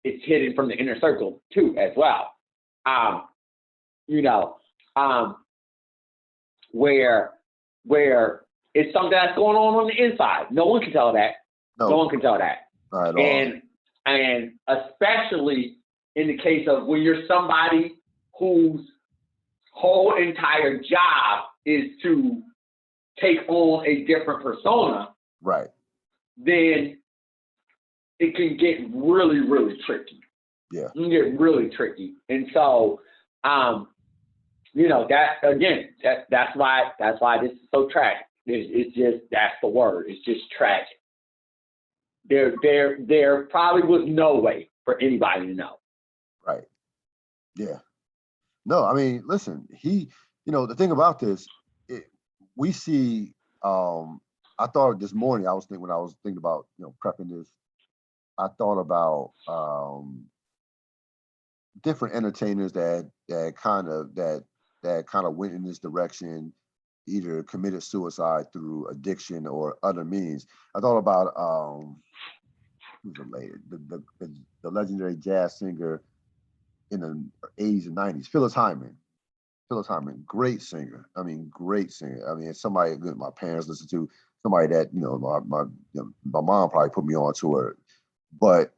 it's hidden from the inner circle too, as well. Where it's something that's going on the inside. No one can tell that. No one can tell that. Not at all. And especially in the case of when you're somebody whose whole entire job is to take on a different persona, right? Then it can get really, really tricky. Yeah. It can get really tricky. And so, that's why this is so tragic. It's just, that's the word. It's just tragic. There probably was no way for anybody to know. Right. Yeah. No, I mean, listen, the thing about this, we see, I thought this morning, when I was thinking about, prepping this, I thought about different entertainers that kind of went in this direction, either committed suicide through addiction or other means. I thought about who's the legendary jazz singer in the 80s and 90s, Phyllis Hyman. Phyllis Hyman, great singer. I mean, great singer. I mean, it's somebody that my parents listened to, somebody that, my mom probably put me on to her. But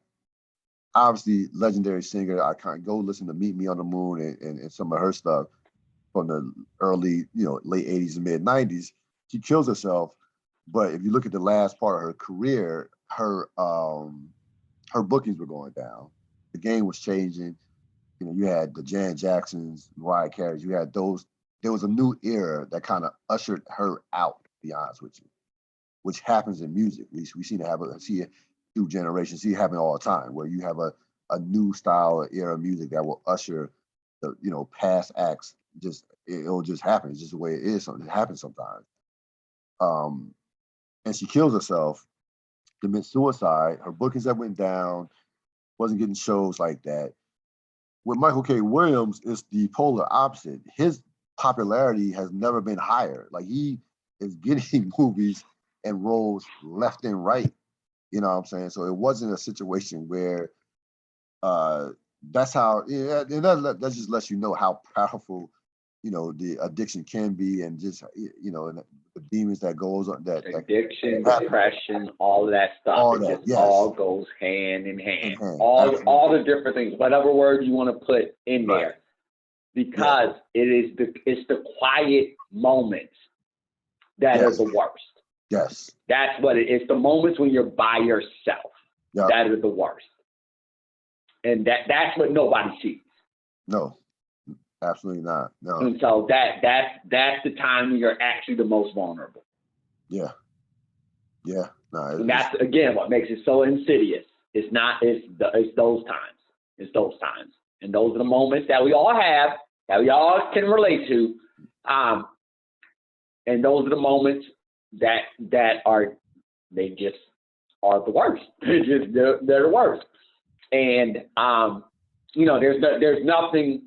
obviously, legendary singer. I can't go listen to Meet Me on the Moon and some of her stuff from the early, late 80s and mid 90s. She kills herself. But if you look at the last part of her career, her bookings were going down. The game was changing. You had the Janet Jacksons, Mariah Carey. You had those. There was a new era that kind of ushered her out, to be honest with you, which happens in music. We seem to see it through generations. See it happen all the time, where you have a new style or era of music that will usher the past acts. It'll just happen. It's just the way it is. It happens sometimes. And she kills herself, commits suicide. Her bookings that went down, wasn't getting shows like that. With Michael K. Williams, it's the polar opposite. His popularity has never been higher. Like, he is getting movies and roles left and right. You know what I'm saying? So it wasn't a situation where that's how, and that just lets you know how powerful, the addiction can be, and just, and the demons that goes on, that addiction, depression, all of that stuff. All goes hand in hand. All the different things, whatever word you want to put in there, because it's the quiet moments that are the worst. Yes. That's what it is. The moments when you're by yourself. Yep. That are the worst. And that's what nobody sees. No. Absolutely not. No. And so that's the time when you're actually the most vulnerable. Yeah. Yeah. No, and that's again what makes it so insidious. It's those times. It's those times. And those are the moments that we all have, that we all can relate to. And those are the moments that are the worst. They're the worst. And there's nothing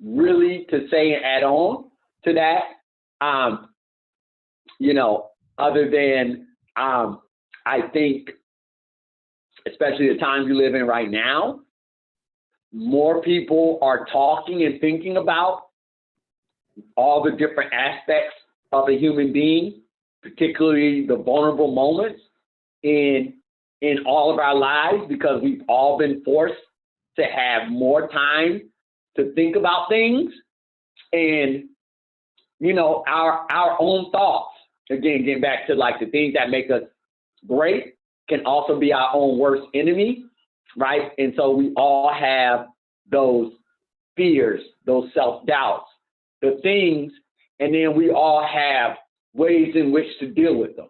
really to say and add on to that, other than I think, especially the times we live in right now, more people are talking and thinking about all the different aspects of a human being, particularly the vulnerable moments in all of our lives, because we've all been forced to have more time to think about things, and our own thoughts, again, getting back to like the things that make us great, can also be our own worst enemy, right? And so we all have those fears, those self-doubts, the things, and then we all have ways in which to deal with them.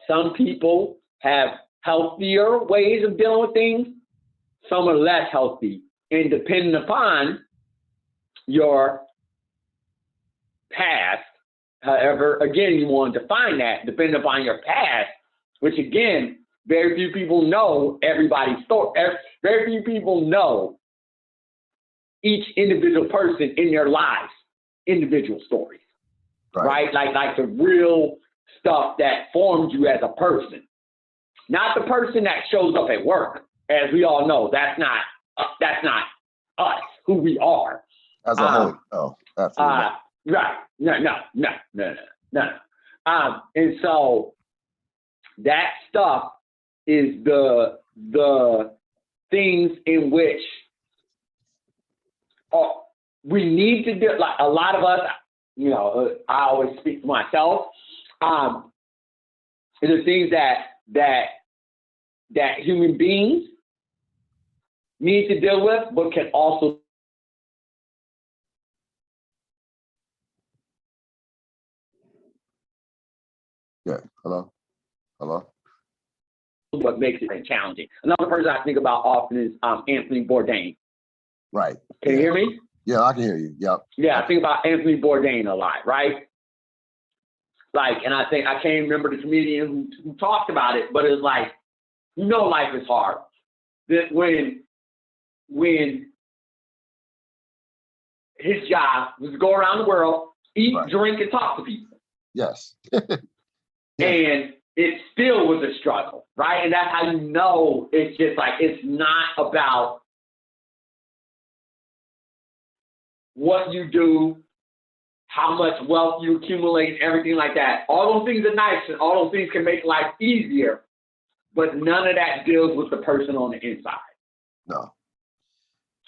Some people have healthier ways of dealing with things. Some are less healthy. And depending upon your past, however, again, you want to define that depending upon your past, which again, very few people know everybody's story. Very few people know each individual person in their lives, individual stories, right? Like the real stuff that formed you as a person, not the person that shows up at work. As we all know, that's not us, who we are as a whole. Oh, absolutely. Right? No. And so that stuff is the things in which we need to do. Like a lot of us, I always speak for myself. The things that human beings need to deal with, but can also Hello. what makes it challenging. Another person I think about often is Anthony Bourdain. Right. Can you hear me? Yeah, I can hear you. Yep. Yeah, I think about Anthony Bourdain a lot, right? Like, and I can't remember the comedian who talked about it, but it's like, life is hard. That when his job was to go around the world, eat, drink, and talk to people. Yes. And it still was a struggle, right? And that's how it's just like, it's not about what you do, how much wealth you accumulate, everything like that. All those things are nice, and all those things can make life easier, but none of that deals with the person on the inside. No.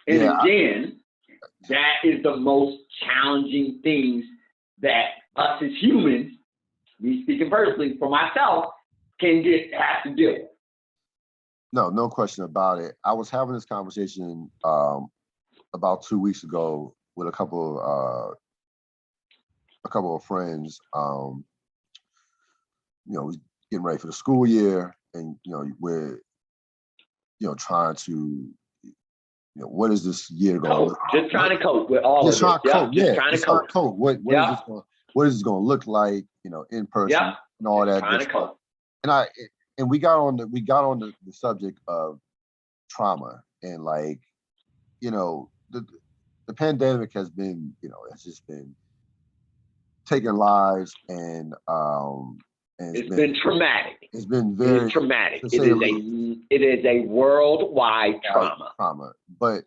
And again, that is the most challenging things that us as humans, me speaking personally for myself, have to deal with. No question about it. I was having this conversation about 2 weeks ago with a couple of friends. Getting ready for the school year, and we're trying to what is this year going? Just trying to cope with all of this. Trying to cope. What is this going to look like? In person and all that. Trying to cope. And we got on the subject of trauma, and the pandemic has been it's just been taking lives, and it's been traumatic. It's been very traumatic. It is a worldwide trauma. But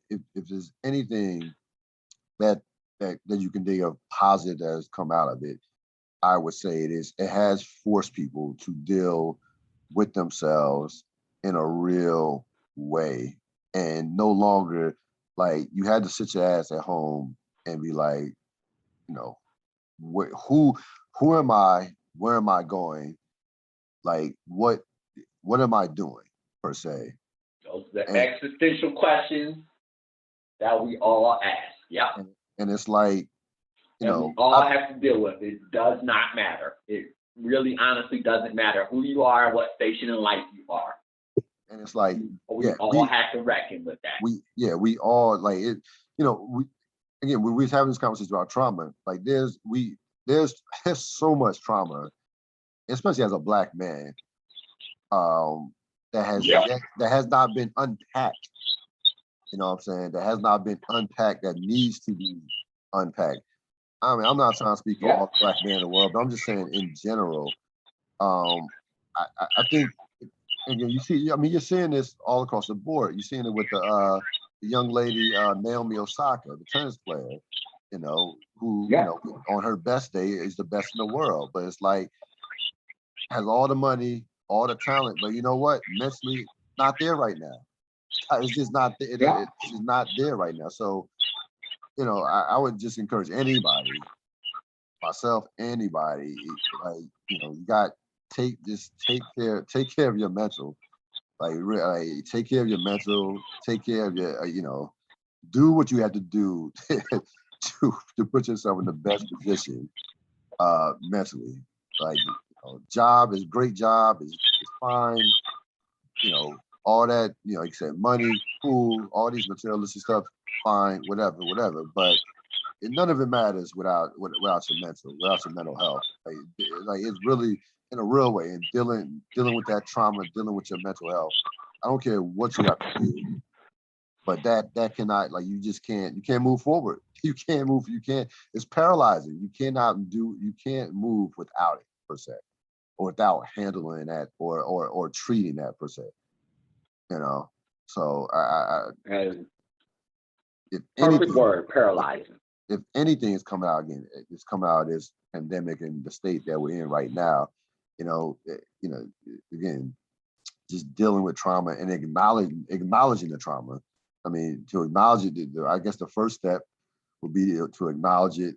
if there's anything that you can think of positive that has come out of it, I would say it has forced people to deal with themselves in a real way, and no longer like you had to sit your ass at home and be like, who am I? Where am I going? Like, what am I doing, per se? Those are the existential questions that we all ask. Yeah. And it's like, we all have to deal with. It does not matter. It really, honestly, doesn't matter who you are, what station in life you are. And it's like, we all have to reckon with that. We all like it. When we was having this conversation about trauma, like there's so much trauma, especially as a Black man, that has not been unpacked. You know what I'm saying? That has not been unpacked. That needs to be unpacked. I mean, I'm not trying to speak for all Black men in the world, but I'm just saying in general. I think, and you see, I mean, you're seeing this all across the board. You're seeing it with the young lady Naomi Osaka, the tennis player, who on her best day is the best in the world, but it's like has all the money, all the talent, but you know what? Mentally, not there right now. It's just not. It's just not there right now. So, I would just encourage anybody, myself, anybody, like you got take care of your mental, take care of your mental, take care of your do what you have to do to put yourself in the best position mentally. Like job is great, job is fine, all that, like I said, money, cool, all these materialistic stuff, fine, whatever. But none of it matters without your mental health. Like it's really in a real way, and dealing with that trauma, dealing with your mental health. I don't care what you have to do, but that cannot, like, you can't move forward. You can't move. It's paralyzing. You can't move without it, per se, or without handling that or treating that, per se. So if perfect anything, word, paralyzing. If anything is coming out again, it's coming out of this pandemic and the state that we're in right now. Again, just dealing with trauma and acknowledging the trauma. I mean, to acknowledge it, I guess the first step would be to acknowledge it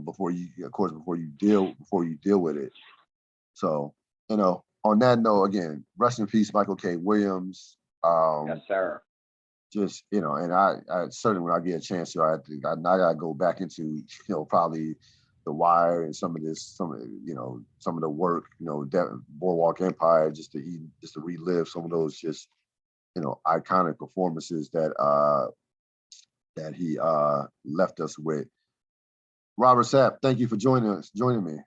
before you deal with it. So, on that note, again, rest in peace, Michael K. Williams. Yes, sir. Just, and I certainly, when I get a chance to, I gotta go back into, probably The Wire and some of the work, Boardwalk Empire, just to relive some of those just, iconic performances that he left us with. Robert Sapp, thank you for joining me.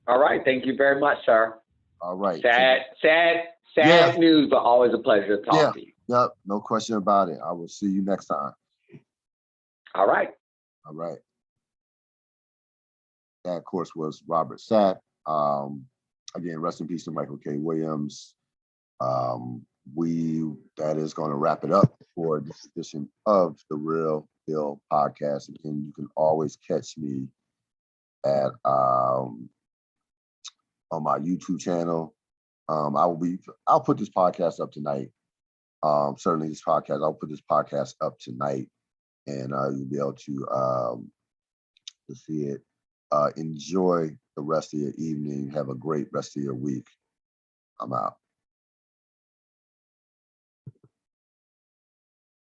All right, thank you very much, sir. All right. Sad news, but always a pleasure to talk to you. Yep, no question about it. I will see you next time. All right. All right. That, of course, was Robert Sapp. Again, rest in peace to Michael K. Williams. That is going to wrap it up for this edition of the Ril Dil podcast. Again, you can always catch me at on my YouTube channel. I'll put this podcast up tonight. Certainly this podcast, I'll put this podcast up tonight, and you'll be able to see it. Enjoy the rest of your evening. Have a great rest of your week. I'm out.